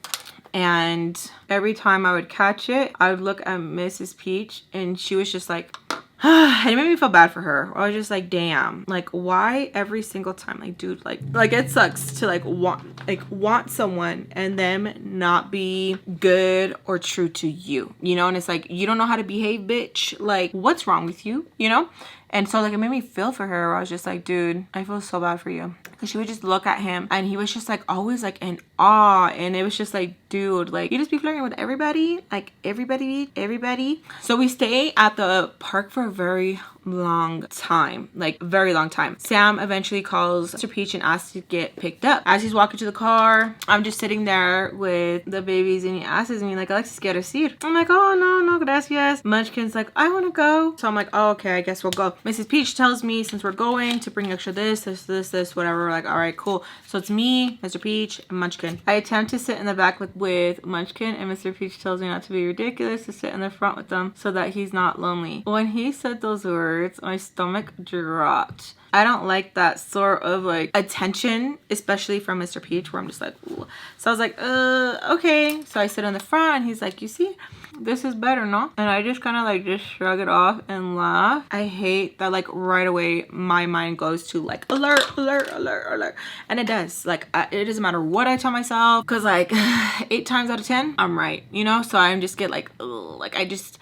And every time I would catch it, I would look at Mrs. Peach and she was just like, and it made me feel bad for her. I was just like, damn, like why every single time? Like, dude, like it sucks to like want someone and them not be good or true to you, you know? And it's like, you don't know how to behave, bitch. Like, what's wrong with you, you know? And so like it made me feel for her. I was just like, dude, I feel so bad for you. Because she would just look at him and he was just like always like in awe. And it was just like, dude, like you just be flirting with everybody, like everybody. So we stay at the park for a very long time, like very long time. Sam eventually calls Mr. Peach and asks to get picked up. As he's walking to the car, I'm just sitting there with the babies and he asks me like, Alexis, ¿quieres ir? I'm like, oh no, gracias. Munchkin's like, I want to go. So I'm like, oh, okay, I guess we'll go. Mrs. Peach tells me since we're going to bring extra this, whatever. We're like, all right, cool. So it's me, Mr. Peach, and Munchkin. I attempt to sit in the back with Munchkin, and Mr. Peach tells me not to be ridiculous, to sit in the front with them so that he's not lonely. When he said those words, my stomach dropped. I don't like that sort of like attention, especially from Mr. Peach, where I'm just like, ooh. So I was like, okay. So I sit in the front and he's like, you see, this is better, no? And I just kind of like just shrug it off and laugh. I hate that like right away my mind goes to like alert. And it does. Like it doesn't matter what I tell myself, because like 8 times out of 10, I'm right, you know? So I just get like, ugh, like I just...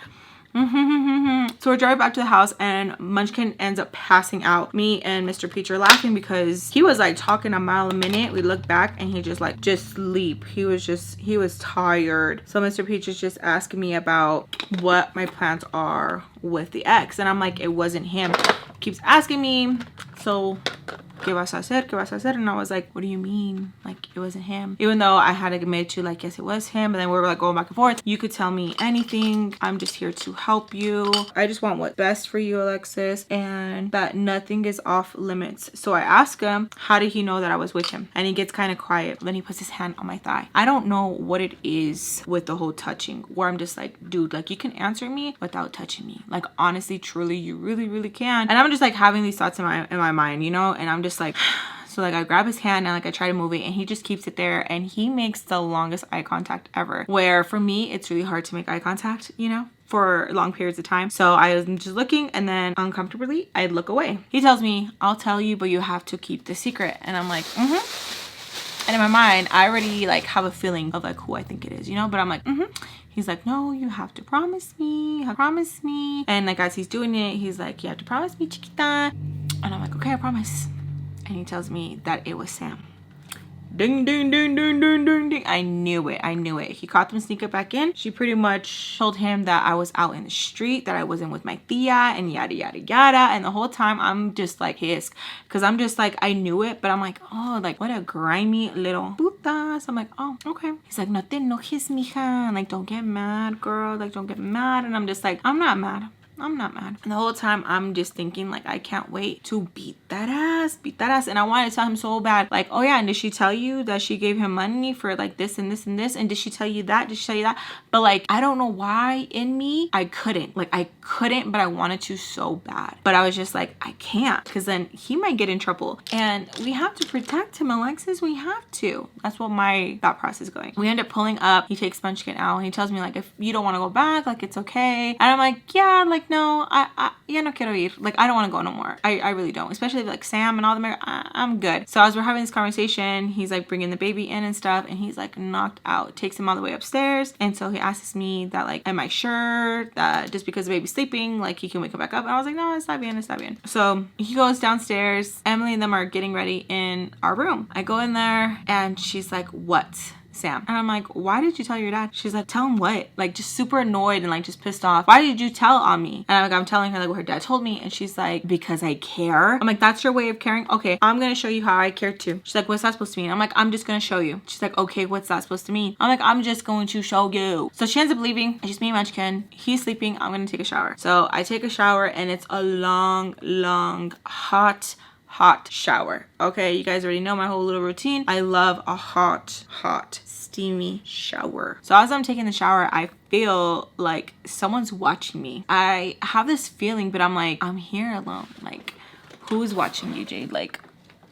So we're driving back to the house and Munchkin ends up passing out. Me and Mr. Peach are laughing because he was like talking a mile a minute. We look back and he just sleep. He was tired. So Mr. Peach is just asking me about what my plans are with the ex, and I'm like, it wasn't him. He keeps asking me, so ¿qué vas a hacer? And I was like, what do you mean? Like, it wasn't him. Even though I had to admit to like, yes, it was him. But then we were like going back and forth. You could tell me anything. I'm just here to help you. I just want what's best for you, Alexis. And that nothing is off limits. So I asked him, how did he know that I was with him? And he gets kind of quiet. Then he puts his hand on my thigh. I don't know what it is with the whole touching, where I'm just like, dude, like you can answer me without touching me. Like, honestly, truly, you really can. And I'm just like having these thoughts in my mind, you know? And I'm just like, so like I grab his hand and like I try to move it and he just keeps it there, and he makes the longest eye contact ever, where for me it's really hard to make eye contact, you know, for long periods of time. So I was just looking, and then uncomfortably I look away. He tells me, I'll tell you, but you have to keep the secret. And I'm like, and in my mind I already like have a feeling of like who I think it is, you know, but I'm like, He's like, no, you have to promise me. You have to promise me. And like as he's doing it, he's like, you have to promise me, chiquita. And I'm like, okay, I promise. And he tells me that it was Sam. Ding, ding, ding, ding, ding, ding, ding. I knew it. He caught them sneak it back in. She pretty much told him that I was out in the street, that I wasn't with my tia, and yada, yada, yada. And the whole time I'm just like hissed, because I'm just like, I knew it, but I'm like, oh, like what a grimy little puta. So I'm like, oh, okay. He's like, no te enojes, mija. Like, don't get mad, girl. Like, don't get mad. And I'm just like, I'm not mad. And the whole time I'm just thinking like, I can't wait to beat that ass. And I wanted to tell him so bad, like, oh yeah, and did she tell you that she gave him money for like this and this and this, and did she tell you that, but like I don't know why in me I couldn't, but I wanted to so bad, but I was just like, I can't, because then he might get in trouble, and we have to protect him, Alexis. We have to. That's what my thought process is going. We end up pulling up. He takes Munchkin out and he tells me like, if you don't want to go back, like it's okay. And I'm like, yeah, like no, I ya no quiero ir. Like I don't want to go no more. I really don't. Especially like Sam and all them. I'm good. So as we're having this conversation, he's like bringing the baby in and stuff, and he's like knocked out. Takes him all the way upstairs, and so he asks me that like, am I sure that just because the baby's sleeping, like he can wake him back up? And I was like, no, está bien. So he goes downstairs. Emily and them are getting ready in our room. I go in there and she's like, what? Sam. And I'm like, why did you tell your dad? She's like, tell him what? Like, just super annoyed and like just pissed off. Why did you tell on me? And I'm telling her like what her dad told me. And she's like, because I care. I'm like, that's your way of caring? Okay, I'm gonna show you how I care too. She's like, what's that supposed to mean? I'm like, I'm just gonna show you. She's like, okay, what's that supposed to mean? I'm like, I'm just going to show you. So she ends up leaving. It's just me and Munchkin. He's sleeping. I'm gonna take a shower. So I take a shower and it's a long, hot shower. Okay, you guys already know my whole little routine. I love a hot, steamy shower. So as I'm taking the shower, I feel like someone's watching me. I have this feeling, but I'm like, I'm here alone. Like, who's watching you, Jade? Like,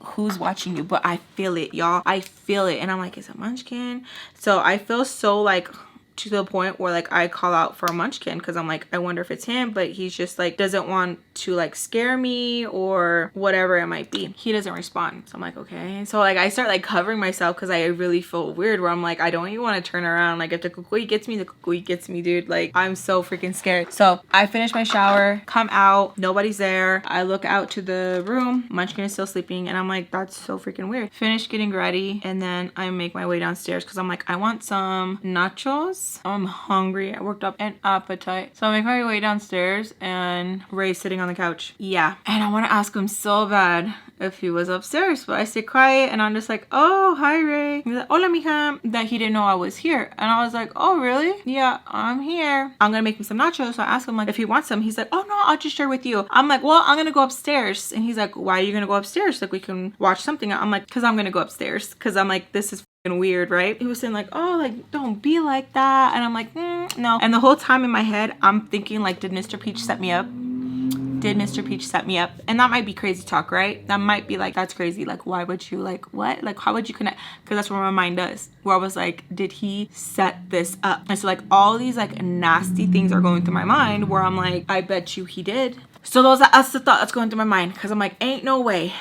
who's watching you? But I feel it, y'all. I feel it. And I'm like, is it Munchkin? So I feel so like, to the point where like I call out for a Munchkin because I'm like, I wonder if it's him, but he's just like doesn't want to like scare me or whatever it might be. He doesn't respond. So I'm like, okay. So like I start like covering myself because I really feel weird where I'm like, I don't even want to turn around. Like if the kukui gets me, the kukui gets me, dude. Like I'm so freaking scared. So I finish my shower, come out, nobody's there. I look out to the room, Munchkin is still sleeping, and I'm like, that's so freaking weird. Finish getting ready, and then I make my way downstairs because I'm like, I want some nachos. I'm hungry. I worked up an appetite. So I make my way downstairs and Ray's sitting on the couch. Yeah. And I want to ask him so bad if he was upstairs, but I stay quiet and I'm just like, oh, hi Ray. He's like, hola mija. That he didn't know I was here. And I was like, oh really? Yeah, I'm here. I'm gonna make me some nachos. So I ask him like if he wants some. He's like, oh no, I'll just share with you. I'm like, well, I'm gonna go upstairs. And he's like, why are you gonna go upstairs? Like we can watch something. I'm like, because I'm gonna go upstairs. Because I'm like, this is weird, right? He was saying like, oh, like don't be like that. And I'm like, no. And the whole time in my head I'm thinking like, did Mr. Peach set me up? Did Mr. Peach set me up? And that might be crazy talk, right? That might be like, that's crazy. Like, why would you, like, what? Like, how would you connect? Because that's what my mind does. Where I was like, did he set this up? And so like all these like nasty things are going through my mind where I'm like, I bet you he did. So that's the thought that's going through my mind, because I'm like, ain't no way.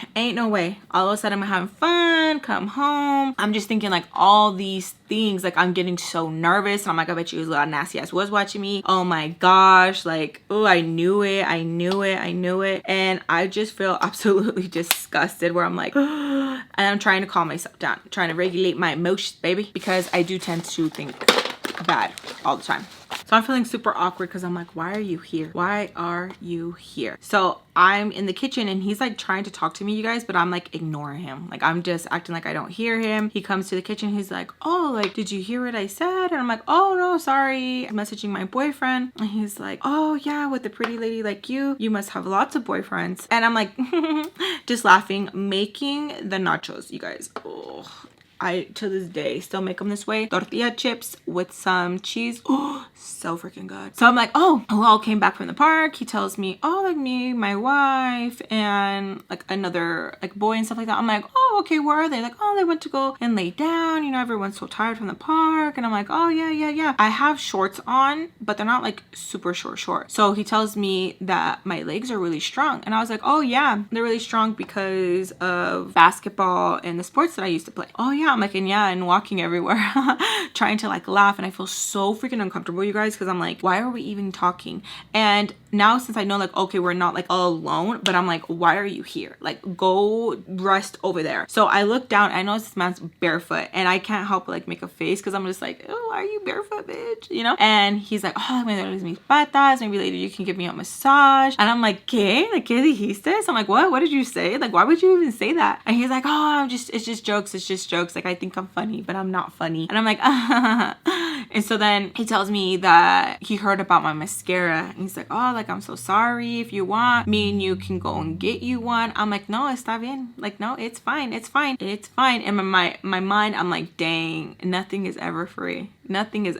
All of a sudden I'm having fun, come home. I'm just thinking like all these things, like I'm getting so nervous. And I'm like, I bet you his little nasty ass was watching me. Oh my gosh, like, oh, I knew it. And I just feel absolutely disgusted where I'm like, and I'm trying to calm myself down, trying to regulate my emotions, baby, because I do tend to think bad all the time. So I'm feeling super awkward because I'm like, why are you here? Why are you here? So I'm in the kitchen and he's like trying to talk to me, you guys, but I'm like ignoring him. Like I'm just acting like I don't hear him. He comes to the kitchen. He's like, oh, like, did you hear what I said? And I'm like, oh no, sorry. I'm messaging my boyfriend. And he's like, oh yeah, with a pretty lady like you must have lots of boyfriends. And I'm like, just laughing, making the nachos, you guys. Oh, I, to this day, still make them this way. Tortilla chips with some cheese. Oh, so freaking good. So I'm like, oh, we all came back from the park. He tells me, oh, like me, my wife, and like another like boy and stuff like that. I'm like, oh, okay, where are they? Like, oh, they went to go and lay down. You know, everyone's so tired from the park. And I'm like, oh, yeah. I have shorts on, but they're not like super short. So he tells me that my legs are really strong. And I was like, oh, yeah, they're really strong because of basketball and the sports that I used to play. Oh, yeah. I'm like, and walking everywhere, trying to like laugh. And I feel so freaking uncomfortable, you guys, because I'm like, why are we even talking? And now since I know like, okay, we're not like alone, but I'm like, why are you here? Like, go rest over there. So I look down, I notice this man's barefoot and I can't help but like make a face because I'm just like, oh, why are you barefoot, bitch? You know? And he's like, oh, me duelen mis patas, maybe later you can give me a massage. And I'm like, ¿qué? Like, ¿qué dijiste? So I'm like, what did you say? Like, why would you even say that? And he's like, oh, it's just jokes. Like, I think I'm funny, but I'm not funny. And I'm like, and so then he tells me that he heard about my mascara. And he's like, oh, like, I'm so sorry. If you want, me and you can go and get you one. I'm like, no, está bien. Like, no, it's fine. And in my mind, I'm like, dang, nothing is ever free. Nothing is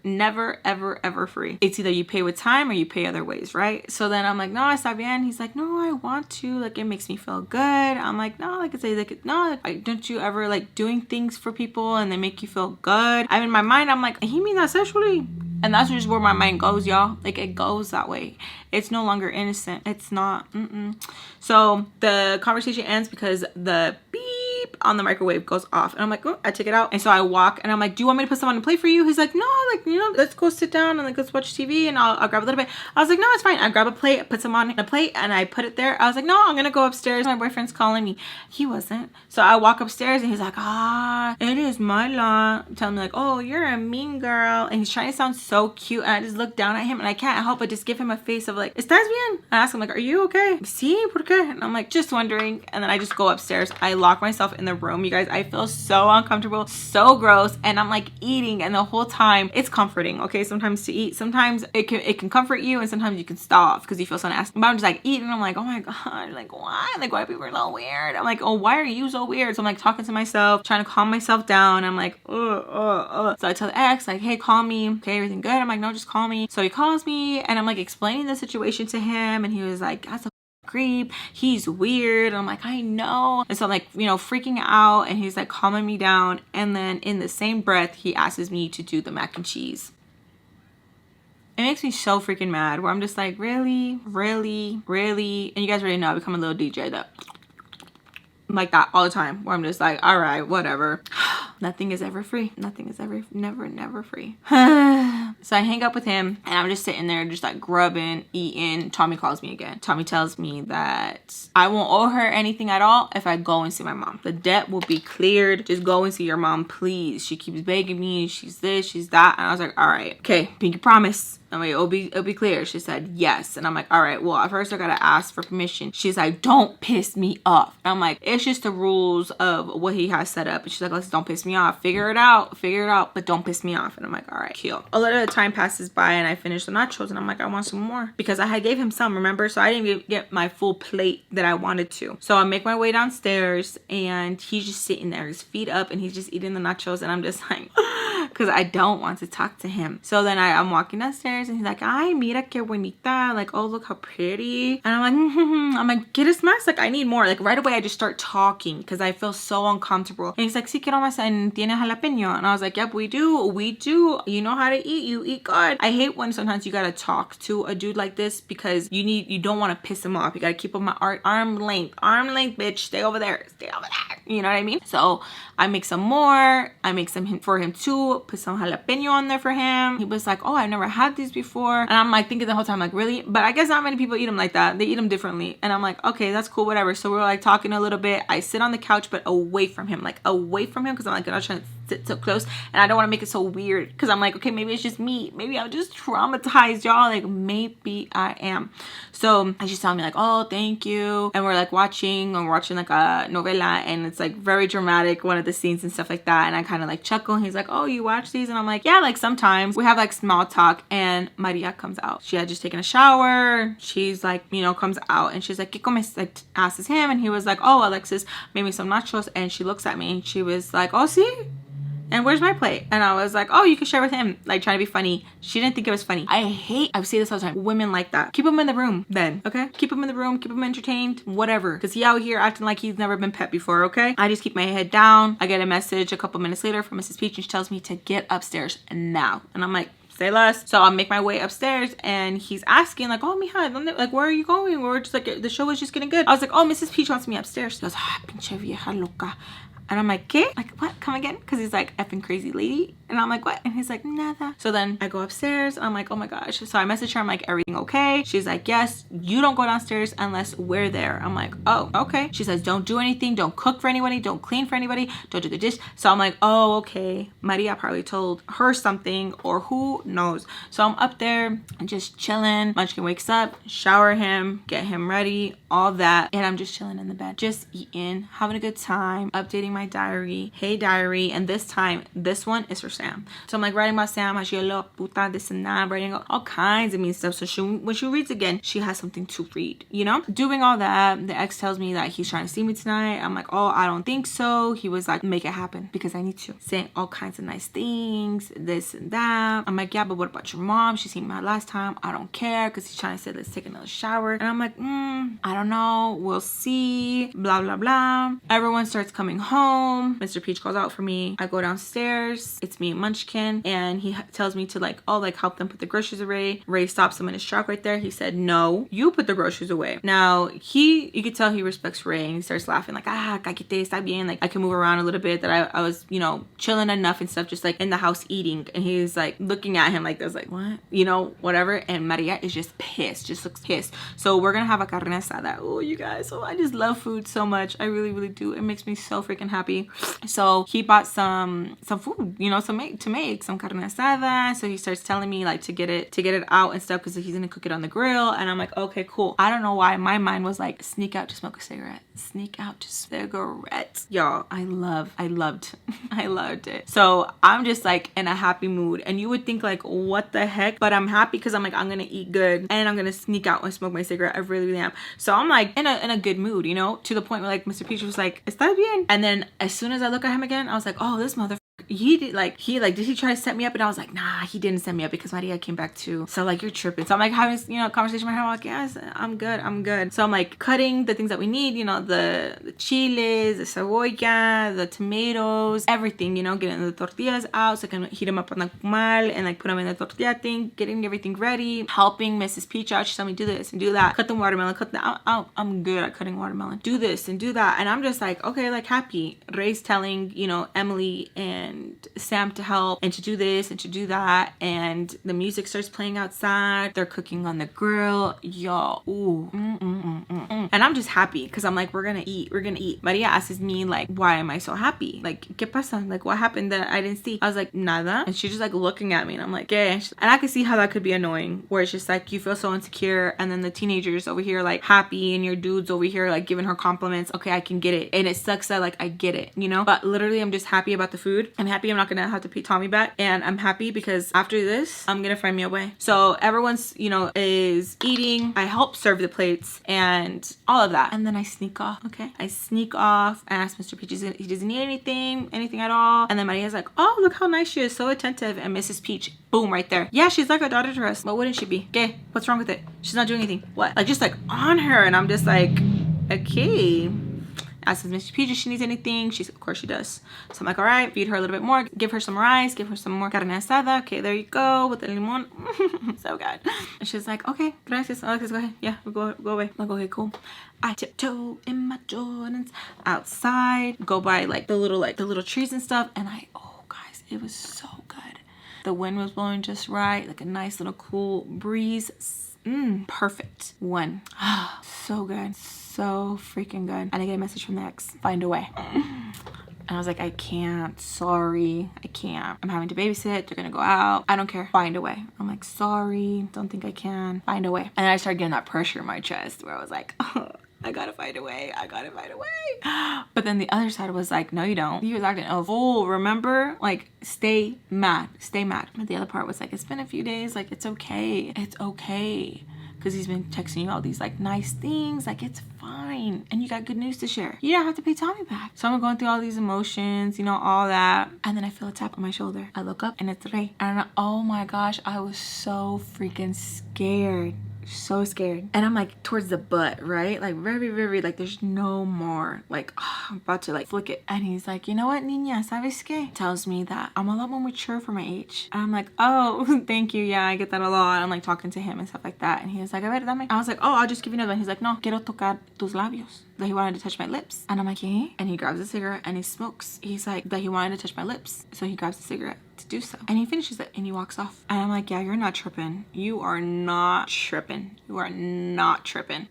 never, ever free. It's either you pay with time or you pay other ways, right? So then I'm like, no, está bien. He's like, no, I want to. Like, it makes me feel good. I'm like, no, like I say, like, no, like, don't you ever like doing things for people and they make you feel good? I'm in my mind, I'm like, he mean that sexually? And that's just where my mind goes, y'all. Like, it goes that way. It's no longer innocent. It's not. So the conversation ends because the beep on the microwave goes off. And I'm like, oh, I take it out. And so I walk and I'm like, do you want me to put some on the plate for you? He's like, no, like, you know, let's go sit down and like, let's watch TV and I'll grab a little bit. I was like, no, it's fine. I grab a plate, put some on a plate and I put it there. I was like, no, I'm going to go upstairs. My boyfriend's calling me. He wasn't. So I walk upstairs and he's like, it is my law. Telling me like, oh, you're a mean girl. And he's trying to sound so cute. And I just look down at him and I can't help but just give him a face of like, ¿estás bien? I ask him like, are you okay? Sí, ¿por qué? And I'm like, just wondering. And then I just go upstairs. I lock myself in the room. You guys, I feel so uncomfortable, so gross. And I'm like eating. And the whole time it's comforting. Okay. Sometimes to eat, sometimes it can comfort you and sometimes you can stop because you feel so nasty. But I'm just like eating. I'm like, oh my God, like why? Like why people are so weird? I'm like, oh, why are you so weird? So I'm like talking to myself, trying to calm myself down. I'm like, So I tell the ex, like, hey, call me. Okay, everything good? I'm like, no, just call me. So he calls me and I'm like explaining the situation to him and he was like, that's a creep, he's weird. And I'm like, I know. And so I'm like, you know, freaking out and he's like calming me down. And then in the same breath, he asks me to do the mac and cheese. It makes me so freaking mad where I'm just like, really? And you guys already know I become a little DJ that like that all the time where I'm just like, all right, whatever. Nothing is ever free. Nothing is ever, never free. So I hang up with him and I'm just sitting there just like grubbing, eating. Tommy calls me again. Tommy tells me that I won't owe her anything at all if I go and see my mom. The debt will be cleared. Just go and see your mom, please. She keeps begging me. She's this, she's that. And I was like, all right, okay, pinky promise. I'm like, it'll be clear. She said yes. And I'm like, all right, well, at first I gotta ask for permission. She's like, don't piss me off. And I'm like, it's just the rules of what he has set up. And she's like, let's don't piss me off. Figure it out, but don't piss me off. And I'm like, all right, cool. A little bit of time passes by and I finish the nachos and I'm like, I want some more because I had gave him some, remember? So I didn't get my full plate that I wanted to. So I make my way downstairs and he's just sitting there, his feet up, and he's just eating the nachos. And I'm just like, because I don't want to talk to him. So then I'm walking downstairs and he's like, ay, mira que bonita. Like, oh, look how pretty. And I'm like, get a smash. Like, I need more. Like, right away, I just start talking because I feel so uncomfortable. And he's like, sí, quiero más and tiene jalapeño. And I was like, yep, we do. You know how to eat. You eat good. I hate when sometimes you gotta talk to a dude like this because you don't want to piss him off. You gotta keep him at arm length, bitch. Stay over there. You know what I mean? So I make some more. I make some for him too. Put some jalapeno on there for him. He was like, oh, I've never had these before. And I'm like thinking the whole time, like, really? But I guess not many people eat them like that. They eat them differently. And I'm like, okay, that's cool, whatever. So we're like talking a little bit. I sit on the couch, but away from him, because I'm like, I'm not trying to sit so close. And I don't want to make it so weird because I'm like, okay, maybe it's just me. Maybe I'm just traumatized, y'all. Like, maybe I am. So I just tell me like, oh, thank you. And we're like watching like a novela and it's like very dramatic, one of the scenes and stuff like that. And I kind of like chuckle and he's like, oh, you watch these? And I'm like, yeah, like sometimes. We have like small talk and Maria comes out. She had just taken a shower. She's like, you know, comes out and she's like, ¿Qué comes? Like asks him and he was like, oh, Alexis made me some nachos. And she looks at me and she was like, oh, see? And where's my plate? And I was like, oh, you can share with him. Like trying to be funny. She didn't think it was funny. I say this all the time. Women like that. Keep him in the room then, okay? Keep him in the room. Keep him entertained. Whatever. Because he out here acting like he's never been pet before, okay? I just keep my head down. I get a message a couple minutes later from Mrs. Peach and she tells me to get upstairs now. And I'm like, say less. So I'll make my way upstairs and he's asking like, oh, mija, like, where are you going? We're just like, the show is just getting good. I was like, oh, Mrs. Peach wants me upstairs. She goes, ah, pinche vieja loca. And I'm like, ¿qué? Like, what? Come again? Because he's like, effing crazy lady. And I'm like, what? And he's like, nada. So then I go upstairs and I'm like, oh my gosh. So I message her. I'm like, everything okay? She's like, yes, you don't go downstairs unless we're there. I'm like, oh, okay. She says, don't do anything. Don't cook for anybody. Don't clean for anybody. Don't do the dish. So I'm like, oh, okay. Maria probably told her something or who knows. So I'm up there and just chilling. Munchkin wakes up, shower him, get him ready, all that. And I'm just chilling in the bed, just eating, having a good time, updating my diary. Hey, diary. And this time, this one is for Sam. So I'm like writing about Sam, how she a little puta, this and that, writing all kinds of mean stuff. So when she reads again, she has something to read, you know? Doing all that, the ex tells me that he's trying to see me tonight. I'm like, oh, I don't think so. He was like, make it happen because I need to. Saying all kinds of nice things, this and that. I'm like, yeah, but what about your mom? She seen me last time. I don't care because he's trying to say, let's take another shower. And I'm like, I don't know. We'll see. Blah, blah, blah. Everyone starts coming home. Mr. Peach calls out for me. I go downstairs. It's me a munchkin, and he tells me to like, oh, like help them put the groceries away. Ray stops him in his truck right there. He said, no, you put the groceries away. Now you could tell he respects Ray, and he starts laughing like, cállate, está bien. Like I can move around a little bit, that I was, you know, chilling enough and stuff, just like in the house eating. And he's like looking at him like this, like, what? You know, whatever. And Maria is just pissed, just looks pissed. So we're gonna have a carne asada. Oh, you guys, oh, I just love food so much. I really, really do. It makes me so freaking happy. So he bought some food, you know, to make some carne asada. So he starts telling me like to get it out and stuff, because he's gonna cook it on the grill. And I'm like, okay, cool. I don't know why my mind was like, sneak out to smoke a cigarette. Sneak out to cigarette. Y'all, I loved it. So I'm just like in a happy mood, and you would think like, what the heck? But I'm happy because I'm like, I'm gonna eat good and I'm gonna sneak out and smoke my cigarette. I really, really am. So I'm like in a good mood, you know, to the point where like Mr. Peach was like, está bien. And then as soon as I look at him again, I was like, oh, this motherfucker. Did he try to set me up? And I was like, nah, he didn't set me up, because Maria came back too. So like, you're tripping. So I'm like having, you know, a conversation with her. I'm like, yes, I'm good. So I'm like cutting the things that we need, you know, the chiles, the cebolla, the tomatoes, everything, you know, getting the tortillas out so I can heat them up on the comal and like put them in the tortilla thing, getting everything ready, helping Mrs. Peach out. She told me do this and do that, cut the watermelon, I'm good at cutting watermelon, do this and do that. And I'm just like, okay, like happy. Ray's telling, you know, Emily and Sam to help and to do this and to do that, and the music starts playing outside. They're cooking on the grill, y'all. Ooh, and I'm just happy because I'm like, we're gonna eat. Maria asks me like, why am I so happy? Like, ¿qué pasa? Like, what happened that I didn't see? I was like, nada. And she's just like looking at me, and I'm like, ¿qué? And I could see how that could be annoying, where it's just like you feel so insecure, and then the teenagers over here like happy, and your dudes over here like giving her compliments. Okay, I can get it, and it sucks that like I get it, you know. But literally, I'm just happy about the food. I'm happy I'm not gonna have to pay Tommy back, and I'm happy because after this I'm gonna find me a way. So everyone's, you know, is eating. I help serve the plates and all of that, and then I sneak off. Okay, I sneak off and ask Mr. Peach, he doesn't need anything at all. And then Maria's like, oh, look how nice she is, so attentive. And Mrs. Peach, boom, right there. Yeah, she's like a daughter to us. But wouldn't she be? Okay, what's wrong with it? She's not doing anything. What? Like, just like on her. And I'm just like, okay. Asks Mr. Peach if she needs anything. Of course she does. So I'm like, all right, feed her a little bit more, give her some rice, give her some more carne asada. Okay, there you go, with the limon. So good. And she's like, okay, gracias, Alexis, go ahead. Yeah, we'll go away. I'm like, okay, cool. I tiptoe in my Jordans outside, go by like the little trees and stuff, and oh guys, it was so good. The wind was blowing just right, like a nice little cool breeze. Perfect one. So good. So freaking good. And I get a message from the ex, find a way. And I was like, I can't, sorry, I can't. I'm having to babysit, they're gonna go out. I don't care, find a way. I'm like, sorry, don't think I can, find a way. And then I started getting that pressure in my chest where I was like, oh, I gotta find a way, But then the other side was like, no, you don't. He was acting a fool, remember? Like, stay mad. But the other part was like, it's been a few days, like, it's okay. Because he's been texting you all these like nice things, like it's fine, and you got good news to share. You don't have to pay Tommy back. So I'm going through all these emotions, you know, all that, and then I feel a tap on my shoulder. I look up and it's Ray, and oh my gosh, I was so freaking scared. So scared. And I'm like towards the butt, right? Like very like there's no more, like I'm about to like flick it. And he's like, you know what, niña, sabes qué? Tells me that I'm a lot more mature for my age. And I'm like, oh, thank you, yeah, I get that a lot. I'm like talking to him and stuff like that, and he was like, a ver, dame. I was like, oh, I'll just give you another one. He's like, no, quiero tocar tus labios. That he wanted to touch my lips. And I'm like, yeah. And he grabs a cigarette and he smokes. He's like, that he wanted to touch my lips, so he grabs the cigarette to do so, and he finishes it and he walks off. And I'm like, yeah, you're not tripping. You are not tripping.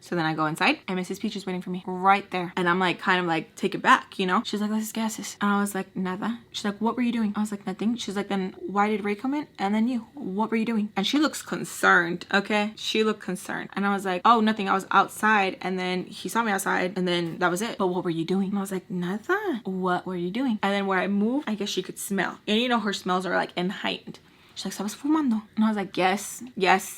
So then I go inside, and Mrs. Peach is waiting for me right there, and I'm like kind of like take it back, you know. She's like, let's gases. And I was like, nada. She's like, what were you doing? I was like, nothing. She's like, then why did Ray come in? And then you, what were you doing? And she looks concerned. Okay, she looked concerned. And I was like, oh, nothing, I was outside, and then he saw me outside, and then that was it. But what were you doing? And I was like, nada. What were you doing? And then where I moved, I guess she could smell, and you know her smells are like heightened. She's like, ¿Estabas fumando? And I was like, yes.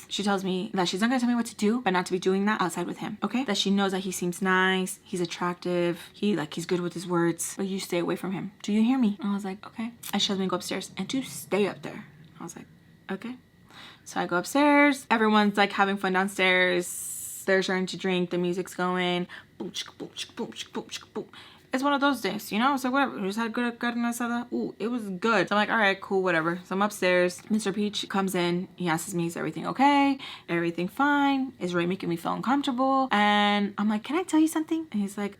She tells me that she's not gonna tell me what to do, but not to be doing that outside with him. Okay? That she knows that he seems nice, he's attractive, he's good with his words, but you stay away from him. Do you hear me? And I was like, okay. And she tells me to go upstairs and to stay up there. I was like, okay. So I go upstairs. Everyone's like having fun downstairs. They're starting to drink. The music's going. Boom, boom, boom, boom, boom. it's one of those days, you know? It's like, whatever. We just had good carne asada. Ooh, it was good. So I'm like, all right, cool, whatever. So I'm upstairs. Mr. Peach comes in. He asks me, is everything okay? Everything fine? Is Ray making me feel uncomfortable? And I'm like, can I tell you something? And he's like,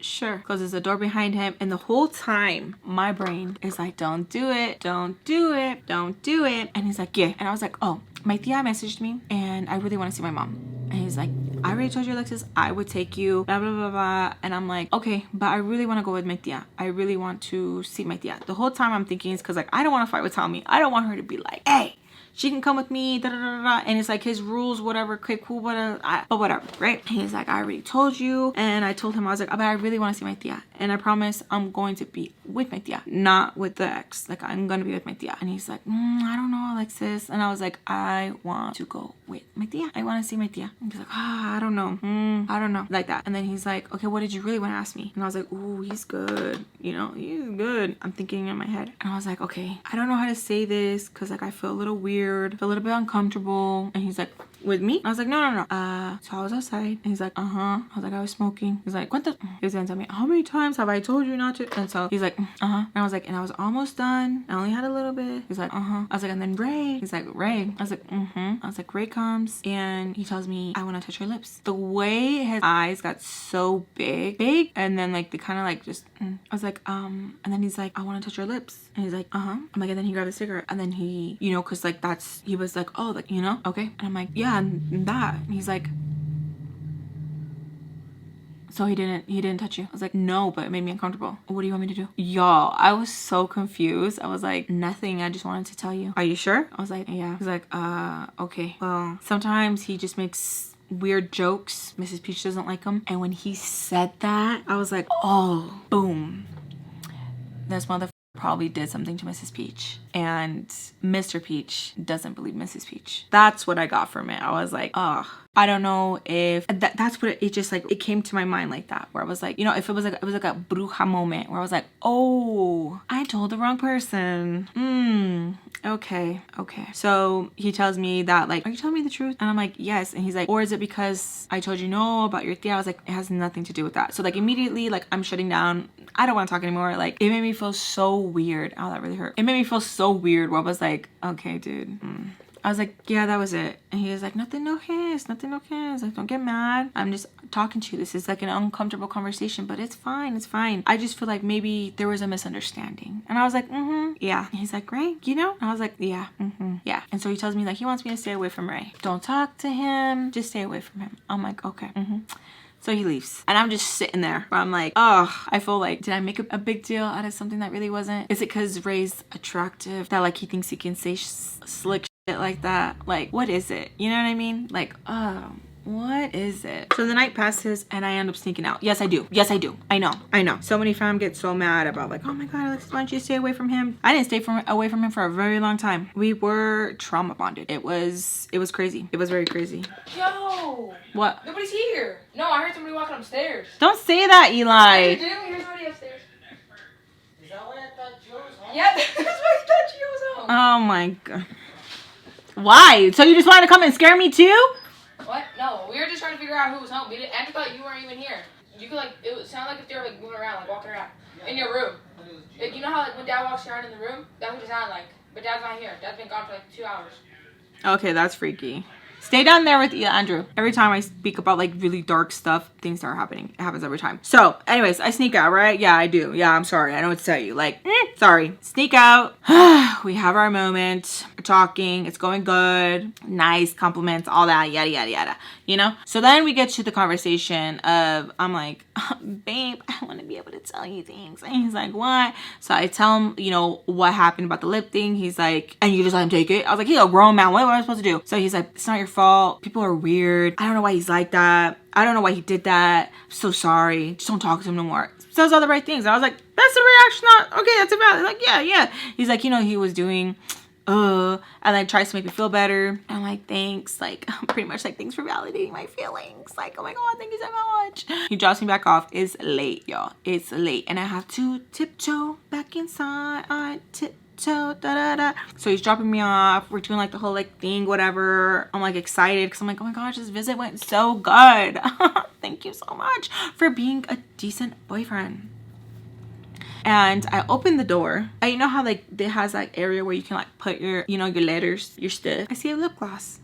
sure. Closes the door behind him. And the whole time, my brain is like, don't do it. Don't do it. Don't do it. And he's like, yeah. And I was like, oh, my tia messaged me and I really want to see my mom. And he's like, I already told you, Alexis, I would take you, blah, blah, blah, blah. And I'm like, okay, but I really want to go with my tia. I really want to see my tia. The whole time I'm thinking it's because, like, I don't want to fight with Tommy. I don't want her to be like, hey, she can come with me, da da da da. And it's like his rules, whatever, okay, cool, whatever, but whatever, right? And he's like, I already told you. And I told him, I was like, but I really want to see my tia. And I promise I'm going to be with my tia, not with the ex. Like, I'm going to be with my tia. And he's like, I don't know, Alexis. And I was like, I want to go with my tia. I want to see my tia. And he's like, I don't know. I don't know. Like that. And then he's like, okay, what did you really want to ask me? And I was like, ooh, he's good. You know, he's good. I'm thinking in my head. And I was like, okay, I don't know how to say this because, like, I feel a little weird, feel a little bit uncomfortable. And he's like, with me? I was like, no. So I was outside. And he's like, I was like, I was smoking. He's like, what the? He was gonna tell me, how many times have I told you not to? And so he's like, And I was like, and I was almost done. I only had a little bit. He's like, I was like, and then Ray. He's like, Ray. I was like, I was like, Ray comes and he tells me, I want to touch her lips. The way his eyes got so big. And then, like, they kind of like just, I was like, and then he's like, I want to touch her lips. And he's like, I'm like, and then he grabbed a cigarette. And then he, you know, cause like he was like, oh, like, you know, okay. And I'm like, yeah, and that. And he's like, so he didn't touch you? I was like, no, but it made me uncomfortable. What do you want me to do? Y'all, I was so confused. I was like, nothing. I just wanted to tell you. Are you sure? I was like, yeah. He's like, okay. Well, sometimes he just makes weird jokes. Mrs. Peach doesn't like him. And when he said that, I was like, oh, boom. This motherfucker probably did something to Mrs. Peach. And Mr. Peach doesn't believe Mrs. Peach. That's what I got from it. I was like, I don't know if that's what it just like, it came to my mind like that, where I was like, you know, if it was like a bruja moment where I was like, oh, I told the wrong person. Okay. So he tells me that, like, are you telling me the truth? And I'm like, yes. And he's like, or is it because I told you no about your tia? I was like, it has nothing to do with that. So like immediately, like, I'm shutting down. I don't want to talk anymore. Like, it made me feel so weird. Oh, that really hurt. It made me feel so weird where I was like, okay, dude. I was like, yeah, that was it. And he was like, nothing, no kiss. Like, don't get mad. I'm just talking to you. This is like an uncomfortable conversation, but it's fine. It's fine. I just feel like maybe there was a misunderstanding. And I was like, yeah. And he's like, Ray, you know? And I was like, yeah, yeah. And so he tells me, like, he wants me to stay away from Ray. Don't talk to him. Just stay away from him. I'm like, okay. So he leaves. And I'm just sitting there where I'm like, I feel like, did I make a big deal out of something that really wasn't? Is it because Ray's attractive that, like, he thinks he can say slick shit like that? Like, what is it? You know what I mean? Like, what is it? So the night passes and I end up sneaking out. Yes, I do. I know. So many fam get so mad about, like, oh my God, Alexis, why don't you stay away from him? I didn't stay away from him for a very long time. We were trauma bonded. It was crazy. It was very crazy. Yo! What? Nobody's here. No, I heard somebody walking upstairs. Don't say that, Eli. You do? Here's somebody upstairs. Is that why I thought Joe's home? Yeah, that's why I thought Joe's home. Oh my God. Why? So you just wanted to come and scare me too? What? No, we were just trying to figure out who was home. Andrew thought you weren't even here. You could, like, it would sound like if they were, like, moving around, like walking around in your room. Like, you know how, like, when Dad walks around in the room, that's what it sounded like. But Dad's not here. Dad's been gone for like 2 hours. Okay, that's freaky. Stay down there with Andrew. Every time I speak about, like, really dark stuff, things start happening. It happens every time. So, anyways, I sneak out, right? Yeah, I do. Yeah, I'm sorry. I know what to tell you. Like, sorry. Sneak out. We have our moment. We're talking. It's going good. Nice compliments, all that, yada, yada, yada. You know? So then we get to the conversation of, I'm like, babe, I want to be able to tell you things. And he's like, what? So I tell him, you know, what happened about the lip thing. He's like, and you just let him take it? I was like, he's a grown man. What am I supposed to do? So he's like, it's not your fault. People are weird. I don't know why he's like that. I don't know why he did that. I'm so sorry. Just don't talk to him no more. Says all the right things. And I was like, that's the reaction. Okay, that's about it. Like, yeah. He's like, you know, he was doing, and like tries to make me feel better. And I'm like, thanks. Like, pretty much like, thanks for validating my feelings. Like, oh my God, thank you so much. He drops me back off. It's late, y'all. It's late. And I have to tiptoe back inside. So he's dropping me off. We're doing like the whole like thing, whatever. I'm like excited because I'm like, oh my gosh, this visit went so good. Thank you so much for being a decent boyfriend. And I opened the door. And you know how like it has like area where you can like put your, you know, your letters, your stuff. I see a lip gloss.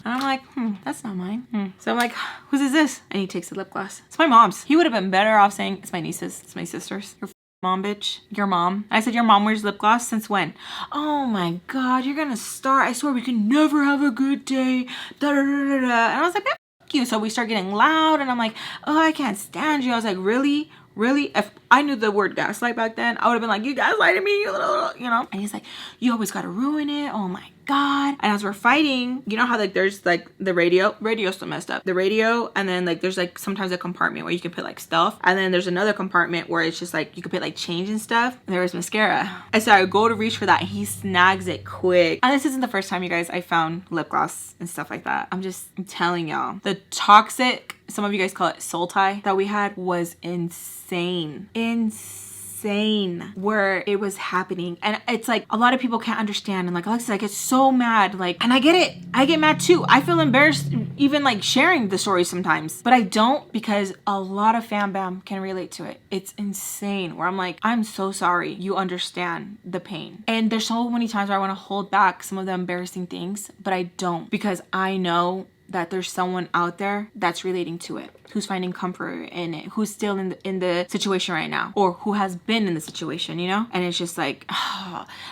And I'm like, that's not mine. So I'm like, whose is this? And he takes the lip gloss. It's my mom's. He would have been better off saying, it's my niece's. It's my sister's. Your mom, bitch. Your mom. And I said, your mom wears lip gloss? Since when? Oh my God, you're gonna start. I swear we can never have a good day. Da, da, da, da, da. And I was like, man, f you. So we start getting loud and I'm like, oh, I can't stand you. I was like, really? Really? If I knew the word gaslight back then, I would have been like, you gaslighted me, you know? And he's like, you always gotta ruin it. Oh my God. And as we're fighting, you know how like there's like the radio's still messed up. The radio, and then like there's like sometimes a compartment where you can put like stuff. And then there's another compartment where it's just like you can put like change and stuff. And there was mascara. And so I go to reach for that and he snags it quick. And this isn't the first time, you guys, I found lip gloss and stuff like that. I'm telling y'all. The toxic, some of you guys call it soul tie, that we had was insane. Where it was happening. And it's like a lot of people can't understand, and like Alexis, I get so mad, like, and I get it, I get mad too. I feel embarrassed even like sharing the story sometimes, but I don't, because a lot of FAMBAM can relate to it. It's insane, where I'm like, I'm so sorry, you understand the pain. And there's so many times where I want to hold back some of the embarrassing things, but I don't, because I know that there's someone out there that's relating to it, who's finding comfort in it, who's still in the situation right now, or who has been in the situation, you know? And it's just like,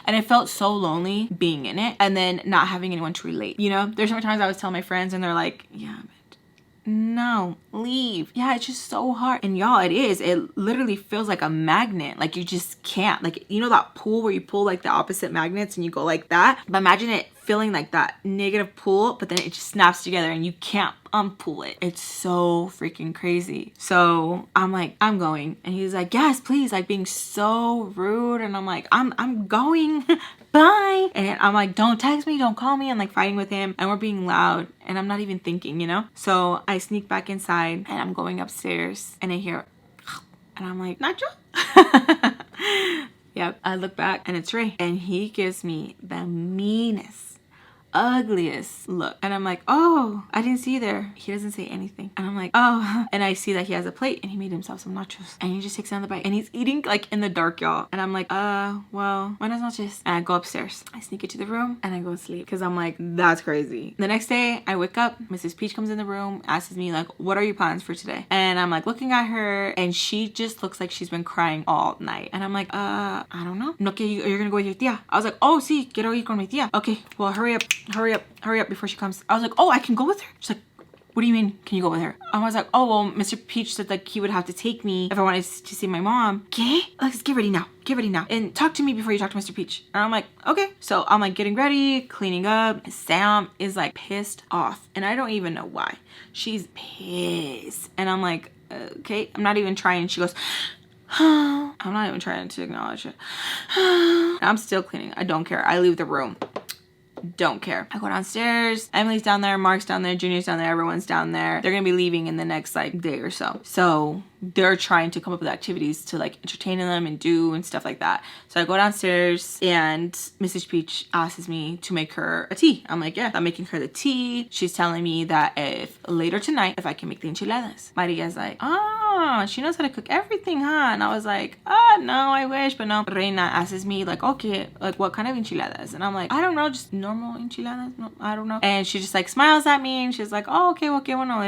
and it felt so lonely being in it and then not having anyone to relate, you know? There's some times I was telling my friends and they're like, yeah, but no, leave. Yeah, it's just so hard. And y'all, it literally feels like a magnet. Like you just can't, like, you know that pull where you pull like the opposite magnets and you go like that? But imagine it feeling like that negative pull, but then it just snaps together and you can't unpull it. It's so freaking crazy. So I'm like, I'm going. And he's like, yes, please, like being so rude. And I'm like, I'm going. Bye. And I'm like, don't text me, don't call me. I'm like fighting with him and we're being loud and I'm not even thinking, you know? So I sneak back inside and I'm going upstairs and I hear, and I'm like, Nacho? Yep. I look back and it's Ray and he gives me the meanest, ugliest look. And I'm like, oh, I didn't see you there. He doesn't say anything. And I'm like, oh. And I see that he has a plate and he made himself some nachos. And he just takes another bite. And he's eating like in the dark, y'all. And I'm like, well, buenas noches. And I go upstairs. I sneak into the room and I go to sleep. Because I'm like, that's crazy. The next day, I wake up. Mrs. Peach comes in the room, asks me like, what are your plans for today? And I'm like looking at her and she just looks like she's been crying all night. And I'm like, I don't know. No, que you're gonna go with your tia. I was like, oh, sí, quiero ir con mi tía. Okay, well, hurry up before she comes. I was like, oh, I can go with her? She's like, what do you mean, can you go with her? I was like, oh, well, Mr. Peach said like he would have to take me if I wanted to see my mom. Okay, Alexis, get ready now. And talk to me before you talk to Mr. Peach. And I'm like, okay. So I'm like getting ready, cleaning up. Sam is like pissed off. And I don't even know why. She's pissed. And I'm like, okay, I'm not even trying. She goes, I'm not even trying to acknowledge it. I'm still cleaning. I don't care. I leave the room. Don't care. I go downstairs. Emily's down there. Mark's down there. Junior's down there. Everyone's down there. They're gonna be leaving in the next like day or so. So they're trying to come up with activities to like entertain them and do and stuff like that. So I go downstairs and Mrs. Peach asks me to make her a tea. I'm like, yeah, I'm making her the tea. She's telling me that if later tonight, if I can make the enchiladas. Maria's like, oh, she knows how to cook everything, huh? And I was like, no, I wish, but no. Reina asks me like, okay, like what kind of enchiladas? And I'm like, I don't know, just normal enchiladas. No, I don't know. And she just like smiles at me and she's like, oh, okay, well,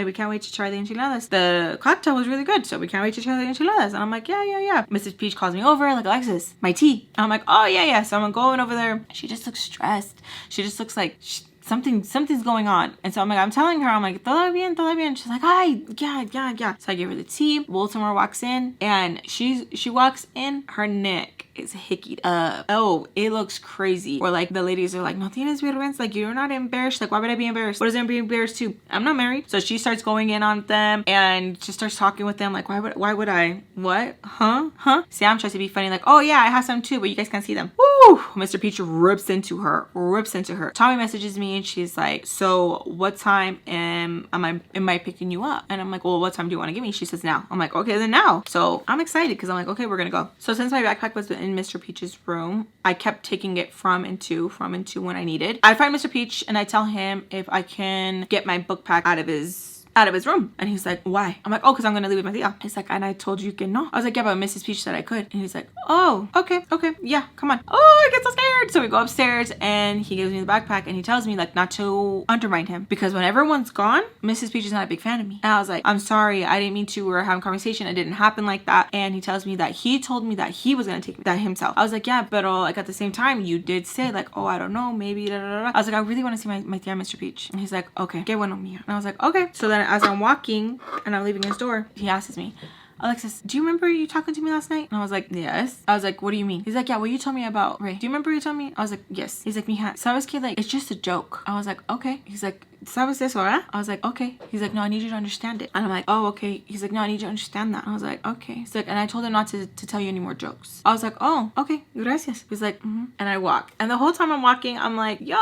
we can't wait to try the enchiladas. The cocktail was really good, so we can't wait to try the enchiladas. And I'm like, yeah. Mrs. Peach calls me over, like, Alexis, my tea. And I'm like, oh, yeah. So I'm going over there. She just looks stressed. She just looks like something's going on. And so I'm like, I'm telling her, I'm like, todo bien. She's like, hi, yeah. So I give her the tea. Baltimore walks in and she walks in, her neck is hickied up. Oh, it looks crazy. Or like the ladies are like, no tienes vergüenza, like you're not embarrassed. Like why would I be embarrassed? What is there to be embarrassed to? I'm not married. So she starts going in on them and just starts talking with them like, why would I? What? Huh? Sam tries to be funny like, oh yeah, I have some too, but you guys can't see them. Woo! Mr. Peach rips into her. Tommy messages me and she's like, so what time am I picking you up? And I'm like, well, what time do you want to give me? She says now. I'm like, okay, then now. So I'm excited because I'm like, okay, we're gonna go. So since my backpack was in Mr. Peach's room, I kept taking it from and to when I needed. I find Mr. Peach and I tell him if I can get my book pack out of his out of his room. And he's like, why? I'm like, oh, because I'm going to leave with my tia. He's like, and I told you que no. I was like, yeah, but Mrs. Peach said I could. And he's like, oh, okay, yeah, come on. Oh, I get so scared. So we go upstairs and he gives me the backpack and he tells me like not to undermine him because when everyone's gone, Mrs. Peach is not a big fan of me. And I was like, I'm sorry, I didn't mean to. We were having a conversation. It didn't happen like that. And he tells me that he told me that he was going to take that himself. I was like, yeah, but like at the same time, you did say like, oh, I don't know, maybe da, da, da. I was like, I really want to see my tia, Mr. Peach. And he's like, okay, que bueno mía. And I was like, okay. So then as I'm walking and I'm leaving his door, he asks me, Alexis, do you remember you talking to me last night? And I was like, yes. I was like, what do you mean? He's like, yeah, well, you told me about Ray. Do you remember you told me? I was like, yes. He's like, mija, ¿sabes qué? Like, it's just a joke. I was like, okay. He's like, ¿sabes eso, verdad? I was like, okay. He's like, no, I need you to understand it. And I'm like, oh, okay. He's like, no, I need you to understand that. I was like, okay. He's like, and I told him not to tell you any more jokes. I was like, oh, okay. Gracias. He's like, And I walk. And the whole time I'm walking, I'm like, yo,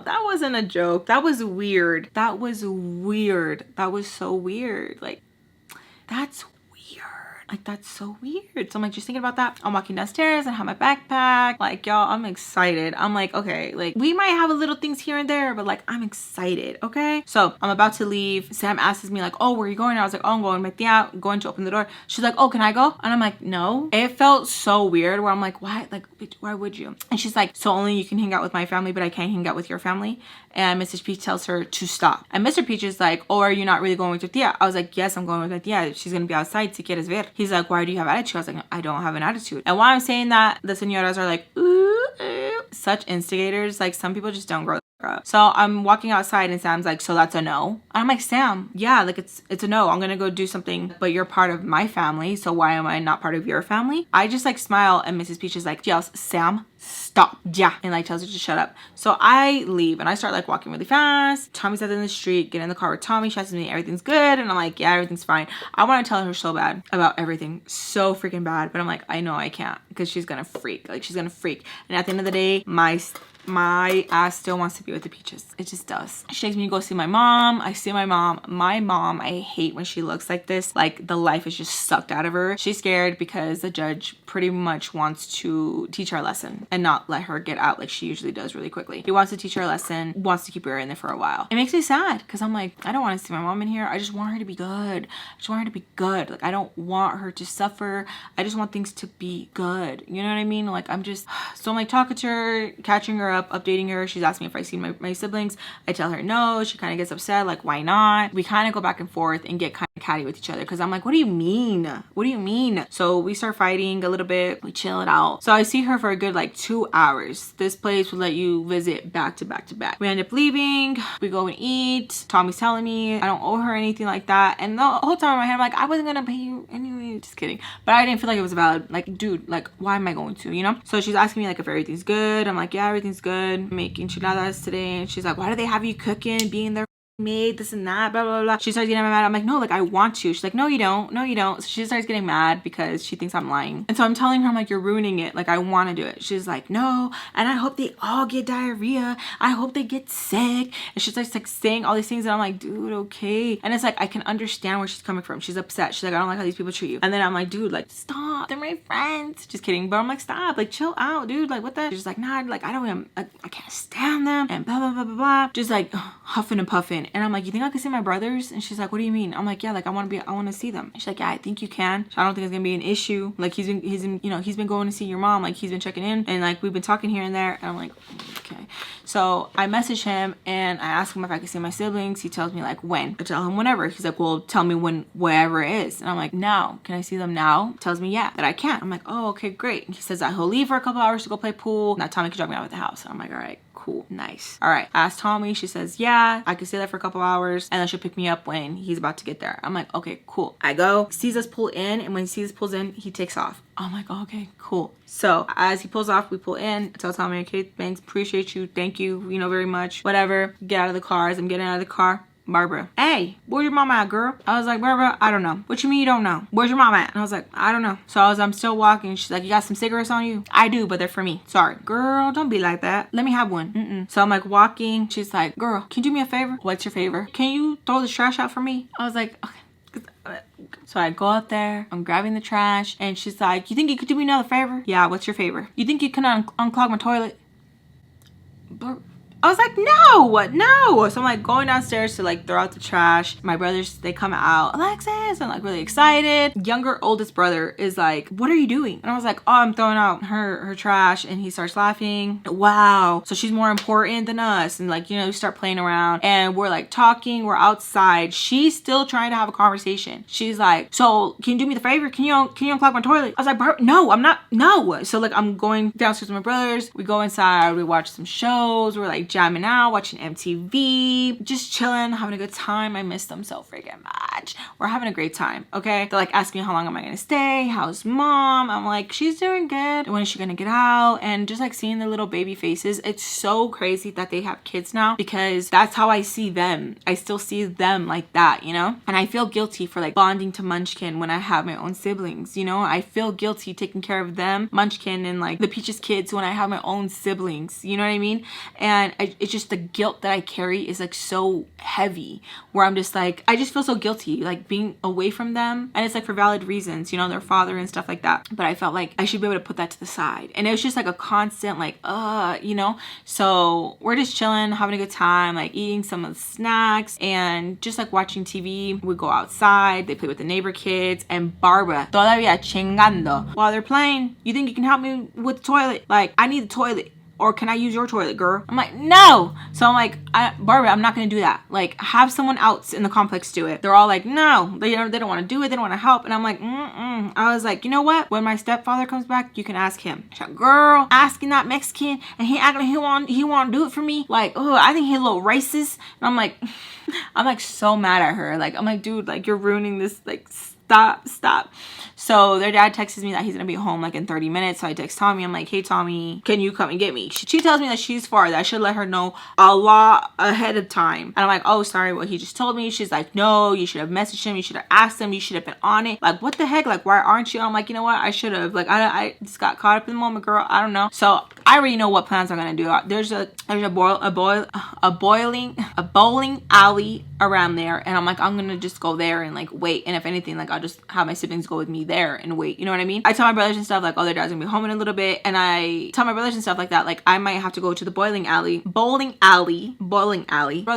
that wasn't a joke. That was weird. That was weird. That was so weird. Like, that's like, that's so weird. So I'm like, just thinking about that. I'm walking downstairs and have my backpack. Like, y'all, I'm excited. I'm like, okay, like, we might have a little things here and there, but like, I'm excited, okay? So I'm about to leave. Sam asks me like, oh, where are you going? I was like, oh, I'm going with tia, going to open the door. She's like, oh, can I go? And I'm like, no. It felt so weird where I'm like, what? Like, bitch, why would you? And she's like, so only you can hang out with my family, but I can't hang out with your family. And Mrs. Peach tells her to stop. And Mr. Peach is like, oh, are you not really going with your tia? I was like, yes, I'm going with my tia. She's going to be outside. Si quieres ver. He's like, why do you have attitude? I was like, no, I don't have an attitude. And while I'm saying that, the señoras are like, ooh, ooh. Such instigators. Like, some people just don't grow up. So I'm walking outside and Sam's like, so that's a no? And I'm like, Sam, yeah, like it's a no. I'm gonna go do something, but you're part of my family, so why am I not part of your family? I just like smile and Mrs. Peach is like, yells, Sam, stop. Yeah. And like tells her to shut up. So I leave and I start like walking really fast. Tommy's out in the street, get in the car with Tommy. She asks me, everything's good? And I'm like, yeah, everything's fine. I want to tell her so bad about everything. So freaking bad. But I'm like, I know I can't because she's gonna freak. Like, she's gonna freak. And at the end of the day, my ass still wants to be with the Peaches. It just does. She takes me to go see my mom. I see my mom. My mom, I hate when she looks like this. Like, the life is just sucked out of her. She's scared because the judge pretty much wants to teach her a lesson and not let her get out like she usually does really quickly. He wants to teach her a lesson, wants to keep her in there for a while. It makes me sad because I'm like, I don't want to see my mom in here. I just want her to be good. I just want her to be good. Like, I don't want her to suffer. I just want things to be good. You know what I mean? Like, I'm just, so I'm like talking to her, catching her up, updating her. She's asking me if I see my siblings. I tell her no. She kind of gets upset, like, why not? We kind of go back and forth and get kind of catty with each other because I'm like, what do you mean? What do you mean? So we start fighting a little bit. We chill it out. So I see her for a good like 2 hours. This place will let you visit back to back to back. We end up leaving. We go and eat. Tommy's telling me I don't owe her anything like that. And the whole time in my head, I'm like, I wasn't gonna pay you anyway. Just kidding. But I didn't feel like it was valid. Like, dude, like, why am I going to, you know? So she's asking me like if everything's good. I'm like, yeah, everything's good. Making enchiladas today. And she's like, why do they have you cooking, being there, maid, this and that, blah blah blah. She starts getting mad. I'm like, no, like, I want to. She's like, no, you don't. No, you don't. So she starts getting mad because she thinks I'm lying. And so I'm telling her, I'm like, you're ruining it. Like, I want to do it. She's like, no. And I hope they all get diarrhea. I hope they get sick. And she starts like saying all these things. And I'm like, dude, okay. And it's like, I can understand where she's coming from. She's upset. She's like, I don't like how these people treat you. And then I'm like, dude, like, stop. They're my friends. Just kidding. But I'm like, stop. Like, chill out, dude. Like, what the? She's just like, nah, like, I don't even, I can't stand them. And blah, blah, blah, blah, blah. Just like huffing and puffing. And I'm like, you think I can see my brothers? And she's like, what do you mean? I'm like, yeah, like, I want to see them. She's like, yeah, I think you can. So I don't think it's gonna be an issue. Like, he's been, you know, he's been going to see your mom. Like, he's been checking in and like we've been talking here and there. And I'm like, okay. So I message him and I ask him if I can see my siblings. He tells me like when. I tell him whenever. He's like, well, tell me when, wherever it is. And I'm like, now. Can I see them now? Tells me yeah, that I can't. I'm like, oh, okay, great. And he says that he'll leave for a couple hours to go play pool. Now Tommy can drop me out of the house. I'm like, all right, cool, nice. All right, I asked Tommy. She says, yeah, I can stay there for a couple hours and then she'll pick me up when he's about to get there. I'm like, okay, cool. I go, sees us pull in, and when he sees us pulls in, he takes off. I'm like, oh, okay, cool. So as he pulls off, we pull in. I tell Tommy, okay, thanks, appreciate you, thank you, you know, very much, whatever. Get out of the car. As I'm getting out of the car, Barbara, hey, where's your mama at, girl? I was like, Barbara, I don't know. What you mean you don't know? Where's your mama at? And I was like, I don't know. So I'm still walking. She's like, you got some cigarettes on you? I do, but they're for me. Sorry. Girl, don't be like that. Let me have one. So I'm like walking. She's like, girl, can you do me a favor? What's your favor? Can you throw the trash out for me? I was like, okay. So I go out there, I'm grabbing the trash, and she's like, you think you could do me another favor? Yeah, what's your favor? You think you can unclog my toilet? was like, no. So I'm like going downstairs to like throw out the trash. My brothers, they come out. Alexis, I'm like really excited. Younger oldest brother is like, what are you doing? And I was like, oh, I'm throwing out her trash. And he starts laughing. Wow. So she's more important than us. And like, you know, we start playing around and we're like talking. We're outside. She's still trying to have a conversation. She's like, so can you do me the favor? Can you unclog my toilet? I was like, no, I'm not. No. So like I'm going downstairs with my brothers. We go inside. We watch some shows. We're like jamming out, watching MTV, just chilling, having a good time. I miss them so freaking much. We're having a great time. Okay. They're like asking me how long am I going to stay? How's mom? I'm like, she's doing good. When is she going to get out? And just like seeing the little baby faces. It's so crazy that they have kids now because that's how I see them. I still see them like that, you know? And I feel guilty for like bonding to Munchkin when I have my own siblings, you know? I feel guilty taking care of them, Munchkin and like the Peaches kids when I have my own siblings, you know what I mean? And it's just the guilt that I carry is like so heavy where I'm just like, I just feel so guilty like being away from them. And it's like for valid reasons, you know, their father and stuff like that. But I felt like I should be able to put that to the side. And it was just like a constant like, you know? So we're just chilling, having a good time, like eating some of the snacks and just like watching TV. We go outside, they play with the neighbor kids, and Barbara todavía chingando while they're playing. You think you can help me with the toilet? Like, I need the toilet. Or can I use your toilet, girl? I'm like, no. So I'm like, Barbara, I'm not gonna do that. Like, have someone else in the complex do it. They're all like, no, they don't want to do it. They don't want to help. And I'm like, I was like, you know what? When my stepfather comes back, you can ask him. She's like, girl, asking that Mexican, and he acting like he want to do it for me. Like, oh, I think he's a little racist. And I'm like, I'm like so mad at her. Like, I'm like, dude, like you're ruining this. Like, stop. So their dad texts me that he's gonna be home like in 30 minutes. So I text Tommy. I'm like, hey Tommy, can you come and get me? She tells me that she's far, that I should let her know a lot ahead of time. And I'm like, oh sorry, well he just told me. She's like, no, you should have messaged him, you should have asked him, you should have been on it. Like, what the heck? Like, why aren't you? I'm like, you know what, I should have. Like, I just got caught up in the moment, girl. I don't know. So I already know what plans I'm gonna do. There's a bowling alley around there, and I'm like, I'm gonna just go there and like wait, and if anything, like I'll just have my siblings go with me there and wait, you know what I mean? I tell my brothers and stuff like, oh, their dad's gonna be home in a little bit, and I tell my brothers and stuff like that, like I might have to go to the bowling alley. Brother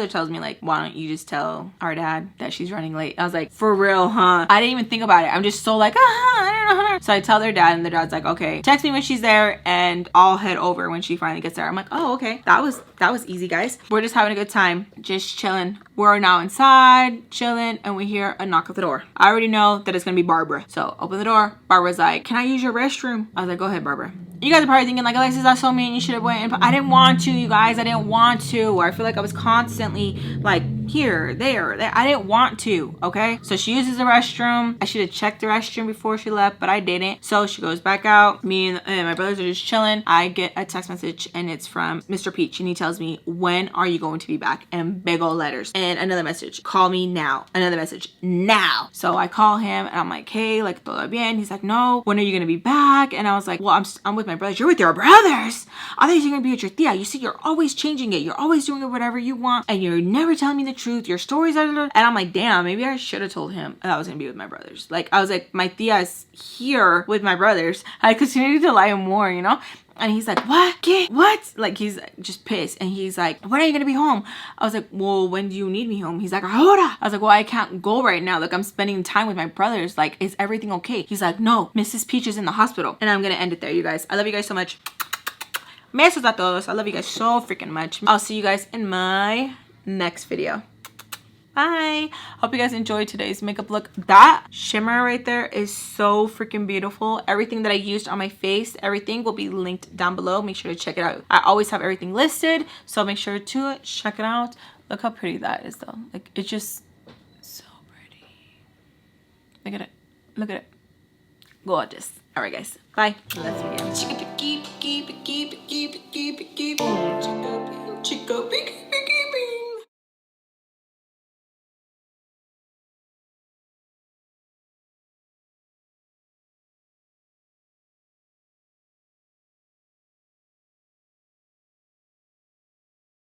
tells me like, why don't you just tell our dad that she's running late? I was like, for real, huh? I didn't even think about it. I'm just so like, I don't know. So I tell their dad, and their dad's like, okay, text me when she's there and I'll head over when she finally gets there. I'm like, oh, okay. That was easy, guys. We're just having a good time, just chilling. We're now inside chilling, and we hear a knock at the door. I already know that it's gonna be Barbara. So open the door. Barbara's like, can I use your restroom? I was like, go ahead, Barbara. You guys are probably thinking like, Alexis, that's so mean, you should have went. I didn't want to, you guys. I didn't want to. I feel like I was constantly like here, there. I didn't want to, okay? So she uses the restroom. I should have checked the restroom before she left, but I didn't. So she goes back out. Me and my brothers are just chilling. I get a text message, and it's from Mr. Peach, and he tells me, when are you going to be back? And big old letters. And another message, call me now. Another message, now. So I call him, and I'm like, hey, like, todo bien? He's like, no, when are you gonna be back? And I was like, well, I'm with my brothers. You're with your brothers? I thought you were gonna be with your tia. You see, you're always changing it. You're always doing it whatever you want, and you're never telling me the truth. Your stories are, and I'm like, damn, maybe I should have told him that I was gonna be with my brothers. Like, I was like, my tia is here with my brothers. I continued to lie more, you know? And he's like, what? What? Like, he's just pissed. And he's like, when are you gonna be home? I was like, well, when do you need me home? He's like, ahora. I was like, well, I can't go right now. Like, I'm spending time with my brothers. Like, is everything okay? He's like, no, Mrs. Peach is in the hospital. And I'm gonna end it there, you guys. I love you guys so much. Besos a todos. I love you guys so freaking much. I'll see you guys in my next video. Bye. Hope you guys enjoyed today's makeup look. That shimmer right there is so freaking beautiful. Everything that I used on my face, everything will be linked down below. Make sure to check it out. I always have everything listed, so make sure to check it out. Look how pretty that is though. Like, it's just so pretty. Look at it. Look at it. Gorgeous. All right, guys. Bye. Let's begin. Chico,